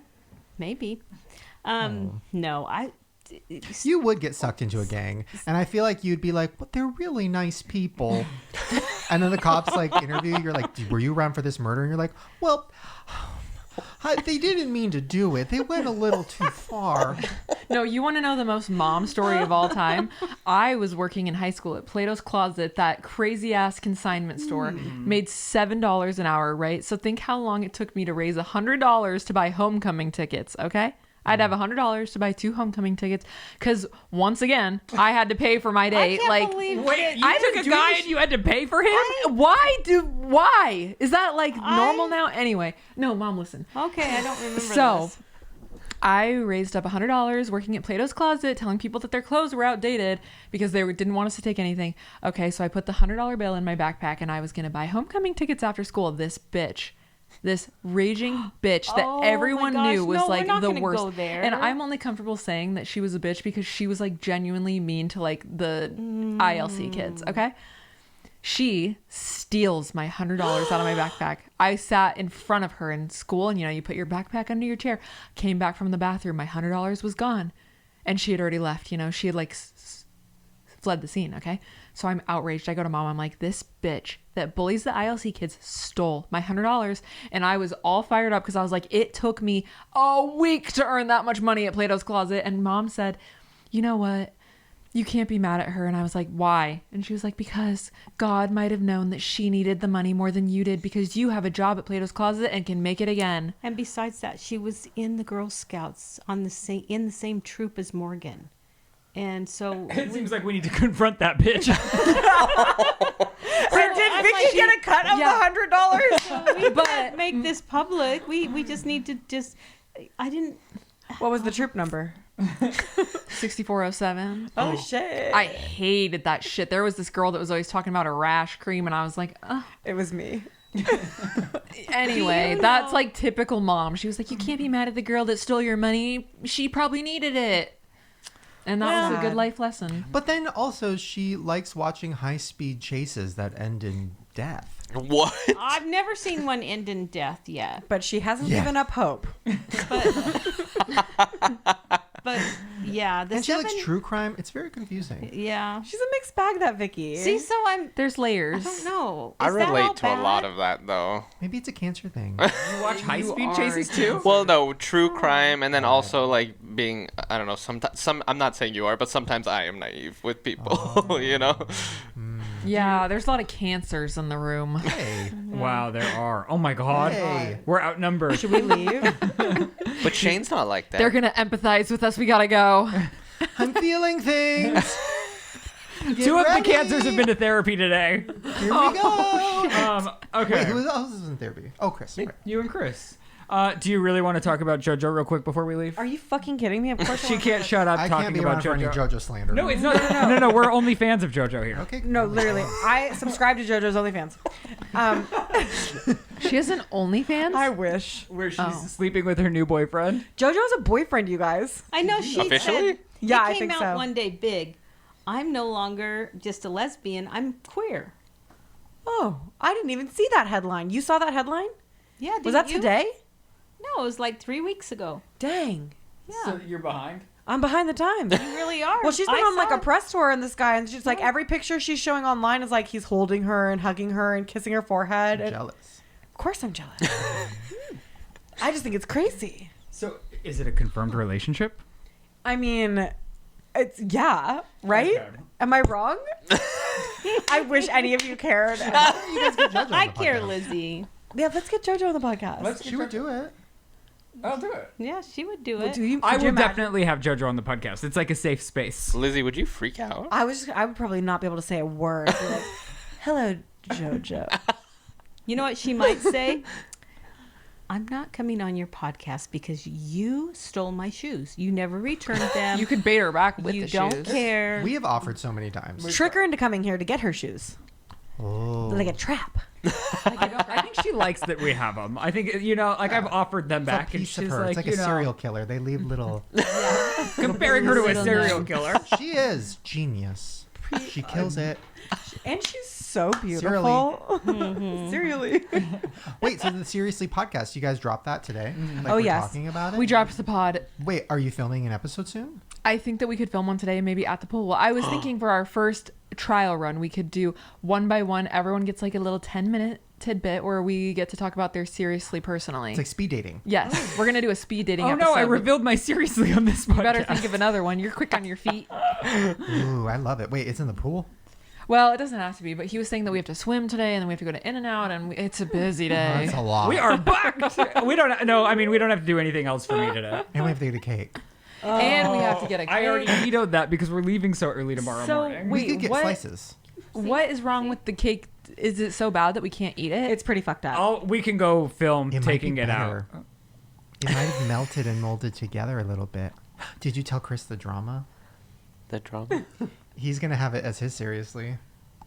Speaker 5: maybe. No,
Speaker 6: You would get sucked into a gang, and I feel like you'd be like, "But they're really nice people." And then the cops like interview you. You're like, "Were you around for this murder?" And you're like, "Well, they didn't mean to do it. They went a little too far."
Speaker 4: No, you want to know the most mom story of all time? I was working in high school at Plato's Closet, that crazy ass consignment store, made $7 an hour, right? So think how long it took me to raise $100 to buy homecoming tickets, okay? I'd have $100 to buy 2 homecoming tickets because once again, I had to pay for my
Speaker 5: I
Speaker 4: date.
Speaker 5: can't
Speaker 4: like,
Speaker 5: believe
Speaker 1: Wait, you
Speaker 4: I
Speaker 1: took
Speaker 4: was
Speaker 1: a guy
Speaker 4: doing-
Speaker 1: and you had to pay for him?
Speaker 4: Why? Is that like normal now? Anyway, no, mom, listen.
Speaker 5: Okay, I don't remember
Speaker 4: So,
Speaker 5: this.
Speaker 4: I raised up $100 working at Plato's Closet, telling people that their clothes were outdated because they didn't want us to take anything. Okay, so I put the $100 bill in my backpack and I was going to buy homecoming tickets after school. This raging bitch that
Speaker 5: Oh my
Speaker 4: everyone
Speaker 5: gosh,
Speaker 4: knew was
Speaker 5: no, we're
Speaker 4: like
Speaker 5: not
Speaker 4: the
Speaker 5: gonna
Speaker 4: worst.
Speaker 5: go there.
Speaker 4: And I'm only comfortable saying that she was a bitch because she was like genuinely mean to like the ILC kids, okay? She steals my $100 out of my backpack. I sat in front of her in school, and you put your backpack under your chair. Came back from the bathroom, my $100 was gone, and she had already left. She had like fled the scene. Okay, so I'm outraged. I go to mom. I'm like, this bitch that bullies the ILC kids stole my $100, and I was all fired up because I was like, it took me a week to earn that much money at Plato's Closet. And mom said, you know what? you can't be mad at her. And I was like, why? And she was like, because God might have known that she needed the money more than you did because you have a job at Plato's Closet and can make it again.
Speaker 5: And besides that, she was in the Girl Scouts in the same troop as Morgan. And so
Speaker 1: It seems like we need to confront that bitch.
Speaker 2: Did Vicki get a cut of the $100?
Speaker 5: we can't make this public. We just need to I didn't.
Speaker 2: What was the troop number?
Speaker 4: 6407.
Speaker 2: Oh, shit.
Speaker 4: I hated that shit. There was this girl that was always talking about her rash cream, and I was like, ugh.
Speaker 2: It was me.
Speaker 4: Anyway, that's like typical mom. She was like, you can't be mad at the girl that stole your money. She probably needed it. And that was a good life lesson.
Speaker 6: But then also she likes watching high-speed chases that end in death.
Speaker 3: What?
Speaker 5: I've never seen one end in death yet.
Speaker 2: But she hasn't given up hope.
Speaker 5: But yeah,
Speaker 6: And she likes true crime. It's very confusing.
Speaker 5: Yeah.
Speaker 2: She's a mixed bag, that Vicki.
Speaker 5: See, so
Speaker 4: There's layers.
Speaker 5: I don't know.
Speaker 3: I
Speaker 5: Is that all
Speaker 3: relate to a
Speaker 5: bad?
Speaker 3: lot of that though.
Speaker 6: Maybe it's a cancer thing.
Speaker 1: You watch high-speed chases too?
Speaker 3: Well, no, true crime, and then also like being, I don't know, some I'm not saying you are, but sometimes I am naive with people, you know.
Speaker 4: Yeah, there's a lot of cancers in the room.
Speaker 6: Hey.
Speaker 1: Wow, there are. Oh my God.
Speaker 6: Hey.
Speaker 1: We're outnumbered.
Speaker 2: Should we leave?
Speaker 3: But Shane's not like that.
Speaker 4: They're going to empathize with us. We got to go.
Speaker 6: I'm feeling things.
Speaker 1: Two of the cancers have been to therapy today.
Speaker 6: Here we go.
Speaker 1: Okay.
Speaker 6: Wait, who else is in therapy? Oh, Chris. Right.
Speaker 1: You and Chris. Do you really want to talk about JoJo real quick before we leave?
Speaker 2: Are you fucking kidding me? Of course I
Speaker 1: She
Speaker 2: wanna
Speaker 1: can't
Speaker 2: talk-
Speaker 1: shut up
Speaker 6: I can't
Speaker 1: talking
Speaker 6: be
Speaker 1: about
Speaker 6: around for any
Speaker 1: JoJo.
Speaker 6: JoJo slander.
Speaker 1: No, it's not. No. We're only fans of JoJo here.
Speaker 6: Okay.
Speaker 2: No, literally. I subscribe to JoJo's OnlyFans.
Speaker 4: She has an OnlyFans?
Speaker 2: I wish.
Speaker 1: Where she's sleeping with her new boyfriend.
Speaker 2: JoJo has a boyfriend, you guys.
Speaker 5: I know she
Speaker 3: Officially?
Speaker 5: said.
Speaker 2: Yeah,
Speaker 5: it
Speaker 2: I
Speaker 5: came
Speaker 2: think
Speaker 5: out
Speaker 2: so.
Speaker 5: one day big. I'm no longer just a lesbian. I'm queer.
Speaker 2: Oh, I didn't even see that headline. You saw that headline?
Speaker 5: Yeah.
Speaker 2: Was
Speaker 5: didn't
Speaker 2: that
Speaker 5: you?
Speaker 2: today?
Speaker 5: No, it was like 3 weeks ago.
Speaker 2: Dang.
Speaker 5: Yeah.
Speaker 1: So you're behind?
Speaker 2: I'm behind the times.
Speaker 5: You really are.
Speaker 2: Well, she's been
Speaker 5: I
Speaker 2: on like
Speaker 5: saw
Speaker 2: a press tour in this guy, and she's like, every picture she's showing online is like he's holding her and hugging her and kissing her forehead.
Speaker 6: I'm
Speaker 2: And
Speaker 6: jealous.
Speaker 2: of course I'm jealous. I just think it's crazy.
Speaker 1: So is it a confirmed relationship?
Speaker 2: I mean, it's, yeah, right?
Speaker 1: Okay.
Speaker 2: Am I wrong? I wish any of you cared.
Speaker 6: You guys get JoJo on
Speaker 5: I
Speaker 6: the
Speaker 5: care,
Speaker 6: podcast.
Speaker 5: Lizzie.
Speaker 2: Yeah, let's get JoJo on the podcast.
Speaker 6: She would do it.
Speaker 1: I'll do it.
Speaker 5: Yeah, she would do
Speaker 2: Well,
Speaker 5: it.
Speaker 2: do you,
Speaker 1: I
Speaker 2: could you
Speaker 1: will
Speaker 2: imagine?
Speaker 1: definitely have JoJo on the podcast. It's like a safe space.
Speaker 3: Lizzie, would you freak out?
Speaker 2: I would probably not be able to say a word. Be like, hello, JoJo.
Speaker 5: You know what she might say? I'm not coming on your podcast because you stole my shoes. You never returned them.
Speaker 4: You could bait her back with
Speaker 5: you
Speaker 4: the
Speaker 5: don't
Speaker 4: shoes.
Speaker 5: care.
Speaker 6: We have offered so many times.
Speaker 2: Trick her into coming here to get her shoes.
Speaker 6: Oh.
Speaker 2: Like a trap.
Speaker 1: I think she likes that we have them. I think, like I've offered them
Speaker 6: It's a
Speaker 1: back and
Speaker 6: piece of
Speaker 1: she's
Speaker 6: her.
Speaker 1: like,
Speaker 6: It's like a serial killer. They leave little.
Speaker 1: comparing her to a
Speaker 4: Little
Speaker 1: serial
Speaker 4: note.
Speaker 1: killer.
Speaker 6: She is genius. She kills it.
Speaker 2: And she's so beautiful. Serially.
Speaker 6: Wait, so the Seriously podcast, you guys dropped that today? Like
Speaker 2: Oh,
Speaker 6: we're
Speaker 2: yes.
Speaker 6: talking about it?
Speaker 4: We dropped the pod.
Speaker 6: Wait, are you filming an episode soon?
Speaker 4: I think that we could film one today, maybe at the pool. Well, I was thinking for our first trial run, we could do one by one. Everyone gets like a little 10-minute tidbit where we get to talk about their seriously personally.
Speaker 6: It's like speed dating.
Speaker 4: Yes, we're gonna do a speed dating
Speaker 1: Oh
Speaker 4: episode.
Speaker 1: no, I revealed my seriously on this podcast.
Speaker 4: You better think of another one. You're quick on your feet.
Speaker 6: Ooh, I love it. Wait, it's in the pool?
Speaker 4: Well, it doesn't have to be, but he was saying that we have to swim today, and then we have to go to In-N-Out, and it's a busy day.
Speaker 6: That's a lot.
Speaker 1: We are booked. We don't have to do anything else for me today.
Speaker 6: And we have to get a cake.
Speaker 4: And we have to get a cake.
Speaker 1: I already vetoed that because we're leaving so early tomorrow
Speaker 4: So,
Speaker 1: morning.
Speaker 6: We
Speaker 4: Wait,
Speaker 6: could get
Speaker 4: what?
Speaker 6: slices.
Speaker 4: What is wrong with the cake? Is it so bad that we can't eat it?
Speaker 2: It's pretty fucked up.
Speaker 1: We can go film
Speaker 6: It might
Speaker 1: taking
Speaker 6: be
Speaker 1: it out.
Speaker 6: better. It might have melted and molded together a little bit. Did you tell Chris the drama?
Speaker 3: The drama?
Speaker 6: He's going to have it as his seriously.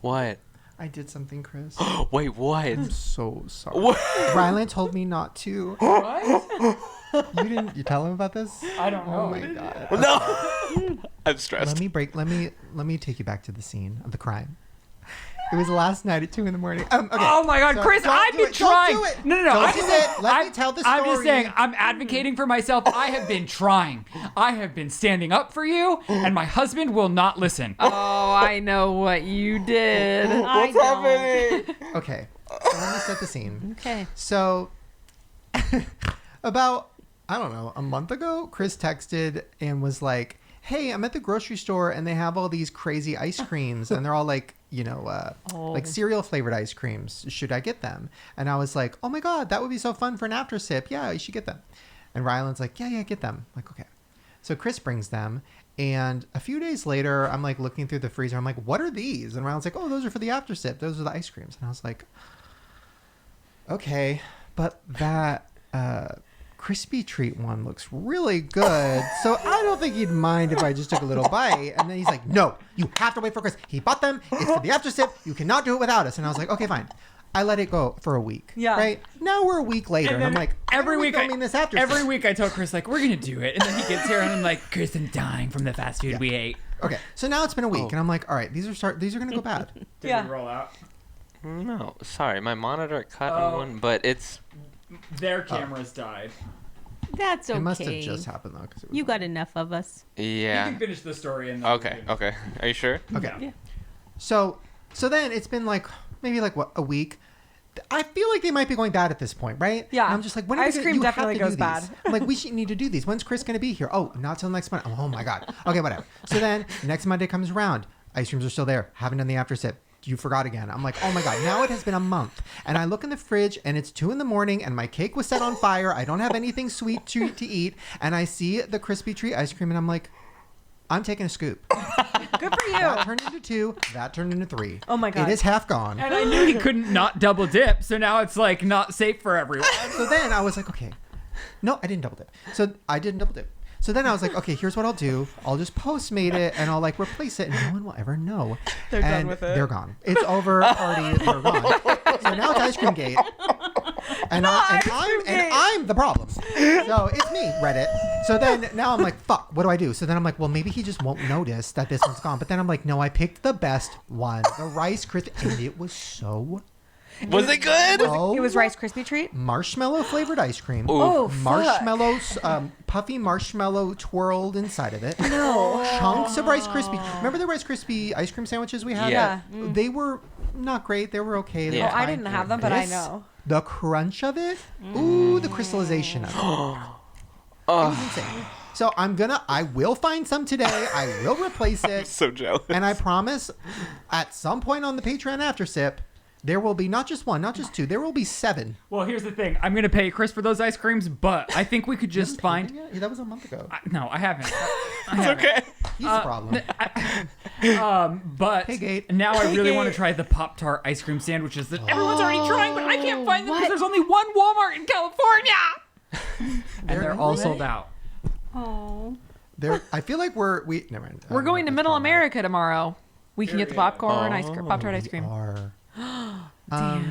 Speaker 3: What?
Speaker 6: I did something, Chris.
Speaker 3: Wait, what?
Speaker 6: I'm so sorry.
Speaker 3: What?
Speaker 6: Ryland told me not to.
Speaker 1: What?
Speaker 6: You tell him about this?
Speaker 1: I don't know.
Speaker 6: Oh my god.
Speaker 3: No. I'm stressed.
Speaker 6: Let me take you back to the scene of the crime. It was last night at 2 a.m. Okay.
Speaker 1: Oh my God,
Speaker 6: So
Speaker 1: Chris!
Speaker 6: don't
Speaker 1: I've
Speaker 6: do
Speaker 1: been
Speaker 6: it. Don't
Speaker 1: trying.
Speaker 6: do it.
Speaker 1: No.
Speaker 6: Don't
Speaker 1: I'm
Speaker 6: do
Speaker 1: just
Speaker 6: it.
Speaker 1: saying.
Speaker 6: Let me tell the
Speaker 1: I'm just
Speaker 6: story.
Speaker 1: saying. I'm advocating for myself. I have been trying. I have been standing up for you, and my husband will not listen.
Speaker 4: Oh, I know what you did.
Speaker 3: What's happening?
Speaker 6: Okay. So let me set the scene.
Speaker 5: Okay.
Speaker 6: So about, I don't know, a month ago, Chris texted and was like, hey, I'm at the grocery store and they have all these crazy ice creams and they're all like, like cereal flavored ice creams. Should I get them? And I was like, oh my God, that would be so fun for an after sip. Yeah, you should get them. And Ryland's like, yeah, get them. I'm like, okay. So Chris brings them. And a few days later, I'm like looking through the freezer. I'm like, what are these? And Ryland's like, oh, those are for the after sip. Those are the ice creams. And I was like, okay, but that crispy treat one looks really good. So I don't think he'd mind if I just took a little bite. And then he's like, no, you have to wait for Chris. He bought them. It's for the after sip. You cannot do it without us. And I was like, okay, fine. I let it go for a week.
Speaker 2: Yeah.
Speaker 6: Right? Now we're a week later. And I'm like,
Speaker 1: every week
Speaker 6: filming this after
Speaker 1: every week I tell Chris, like, we're going to do it. And then he gets here and I'm like, Chris, I'm dying from the fast food we ate.
Speaker 6: Okay. So now it's been a week. And I'm like, all right, these are going to go bad.
Speaker 1: Did it roll out?
Speaker 3: No, sorry, my monitor cut on one, but it's...
Speaker 1: Their cameras died.
Speaker 5: That's okay.
Speaker 6: It must have just happened, though.
Speaker 5: You got enough of us.
Speaker 3: Yeah.
Speaker 1: You can finish the story. And then
Speaker 3: Okay. Are you sure?
Speaker 6: Okay.
Speaker 1: Yeah.
Speaker 6: So then it's been like, maybe like, what, a week? I feel like they might be going bad at this point, right?
Speaker 2: Yeah.
Speaker 6: And I'm just like, when are
Speaker 2: Ice
Speaker 6: we
Speaker 2: cream
Speaker 6: you have
Speaker 2: definitely
Speaker 6: to do
Speaker 2: goes
Speaker 6: these.
Speaker 2: bad.
Speaker 6: I'm like, we should need to do these. When's Chris going to be here? Oh, not till next month. Oh my God. Okay, whatever. So then next Monday comes around. Ice creams are still there. Haven't done the after sip. You forgot again. I'm like, oh my God, now it has been a month. And I look in the fridge and it's 2 a.m. and my cake was set on fire. I don't have anything sweet to eat. And I see the crispy treat ice cream and I'm like, I'm taking a scoop.
Speaker 2: Good for you.
Speaker 6: That turned into 2. That turned into 3.
Speaker 2: Oh my God.
Speaker 6: It is half gone.
Speaker 1: And I knew he couldn't not double dip. So now it's like not safe for everyone.
Speaker 6: So then I was like, okay. No, I didn't double dip. So I didn't double dip. So then I was like, okay, here's what I'll do. I'll just Postmate it and I'll like replace it and no one will ever know.
Speaker 2: They're done with it.
Speaker 6: They're gone. It's over. Party. They're gone. So now it's Ice Cream Gate. And I'm the problem. So it's me, Reddit. So then now I'm like, fuck, what do I do? So then I'm like, well, maybe he just won't notice that this one's gone. But then I'm like, no, I picked the best one. The Rice Krispie. And it was so...
Speaker 3: Was it good?
Speaker 2: It was Rice Krispie treat?
Speaker 6: Marshmallow flavored ice cream.
Speaker 2: Oh, fuck.
Speaker 6: Marshmallows, puffy marshmallow twirled inside of it. No. Chunks of Rice Krispie. Remember the Rice Krispie ice cream sandwiches we had?
Speaker 3: Yeah.
Speaker 6: They were not great. They were okay. They
Speaker 3: Yeah.
Speaker 6: were
Speaker 2: I
Speaker 6: fine.
Speaker 2: didn't have them, but I
Speaker 6: This,
Speaker 2: know.
Speaker 6: The crunch of it. Ooh, the crystallization of it. It was insane. So I will find some today. I will replace it.
Speaker 3: So jealous.
Speaker 6: And I promise at some point on the Patreon after sip, there will be not just 1, not just 2. There will be 7.
Speaker 1: Well, here's the thing. I'm going to pay Chris for those ice creams, but I think we could just find...
Speaker 6: Yeah, that was a month ago.
Speaker 1: No, I haven't.
Speaker 3: It's okay.
Speaker 6: He's the problem.
Speaker 1: But
Speaker 6: Hey, Gate.
Speaker 1: now I really want to try the Pop-Tart ice cream sandwiches that everyone's already trying, but I can't find them because there's only one Walmart in California. And they're all sold out.
Speaker 5: Oh.
Speaker 6: I feel like never mind.
Speaker 4: We're going to Middle America tomorrow. We can get the popcorn, Pop-Tart ice cream.
Speaker 6: Damn.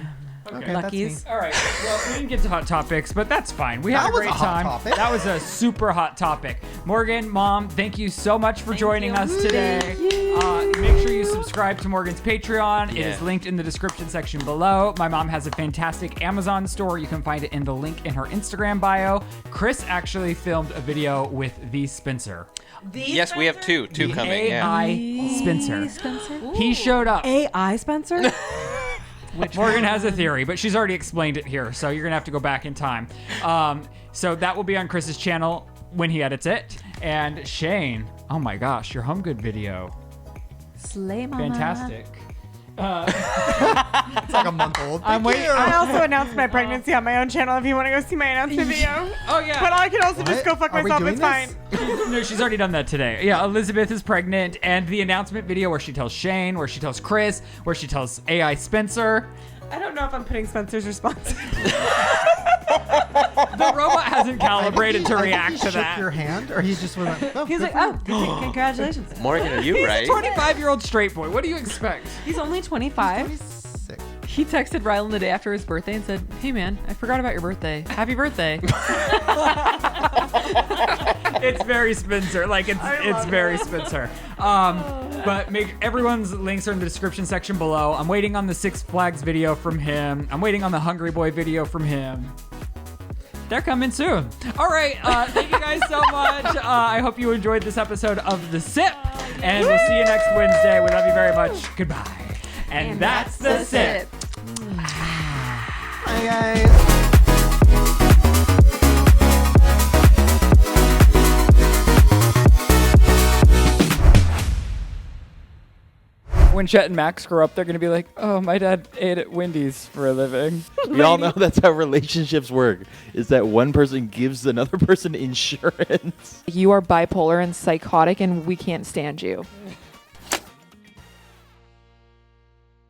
Speaker 1: Okay.
Speaker 2: Luckies.
Speaker 1: All right. Well, we didn't get to hot topics, but that's fine. We had
Speaker 6: That
Speaker 1: a
Speaker 6: was
Speaker 1: great
Speaker 6: a hot
Speaker 1: time.
Speaker 6: topic.
Speaker 1: That was a super hot topic. Morgan, Mom, thank you so much for joining us today. Make sure you subscribe to Morgan's Patreon. It is linked in the description section below. My mom has a fantastic Amazon store. You can find it in the link in her Instagram bio. Chris actually filmed a video with the Spencer.
Speaker 3: Yes, we have two coming. Yeah.
Speaker 1: AI Spencer. He showed up.
Speaker 2: AI Spencer?
Speaker 1: Morgan has a theory, but she's already explained it here, so you're gonna have to go back in time. So that will be on Chris's channel when he edits it. And Shane, oh my gosh, your Home Good video,
Speaker 4: Slay mama.
Speaker 1: fantastic.
Speaker 6: It's like a month old.
Speaker 1: I'm waiting.
Speaker 2: I also announced my pregnancy on my own channel if you want to go see my announcement video.
Speaker 1: Oh yeah.
Speaker 2: But I can also just go fuck
Speaker 6: Are we
Speaker 2: myself.
Speaker 6: doing
Speaker 2: It's
Speaker 6: this?
Speaker 2: fine.
Speaker 1: No, she's already done that today. Yeah, Elizabeth is pregnant, and the announcement video where she tells Shane, where she tells Chris, where she tells AI Spencer.
Speaker 2: I don't know if I'm putting Spencer's response.
Speaker 1: The robot hasn't calibrated to react to
Speaker 6: Shook
Speaker 1: that.
Speaker 6: your hand, or he just went. Oh,
Speaker 2: He's
Speaker 6: good
Speaker 2: like,
Speaker 6: for you.
Speaker 2: oh, congratulations.
Speaker 3: Morgan, are you right?
Speaker 1: 25-year-old straight boy. What do you expect?
Speaker 2: He's only 25.
Speaker 6: 26.
Speaker 4: He texted Ryland the day after his birthday and said, "Hey man, I forgot about your birthday. Happy birthday."
Speaker 1: It's very Spencer. Like it's very Spencer. But everyone's links are in the description section below. I'm waiting on the Six Flags video from him. I'm waiting on the Hungry Boy video from him. They're coming soon. All right. Thank you guys so much. I hope you enjoyed this episode of The Sip. And we'll see you next Wednesday. We love you very much. Goodbye. And that's The Sip.
Speaker 6: Bye, guys.
Speaker 1: when Chet and Max grow up, they're gonna be like, "Oh, my dad ate at Wendy's for a living."
Speaker 8: We all know that's how relationships work, is that one person gives another person insurance.
Speaker 4: You are bipolar and psychotic, and we can't stand you.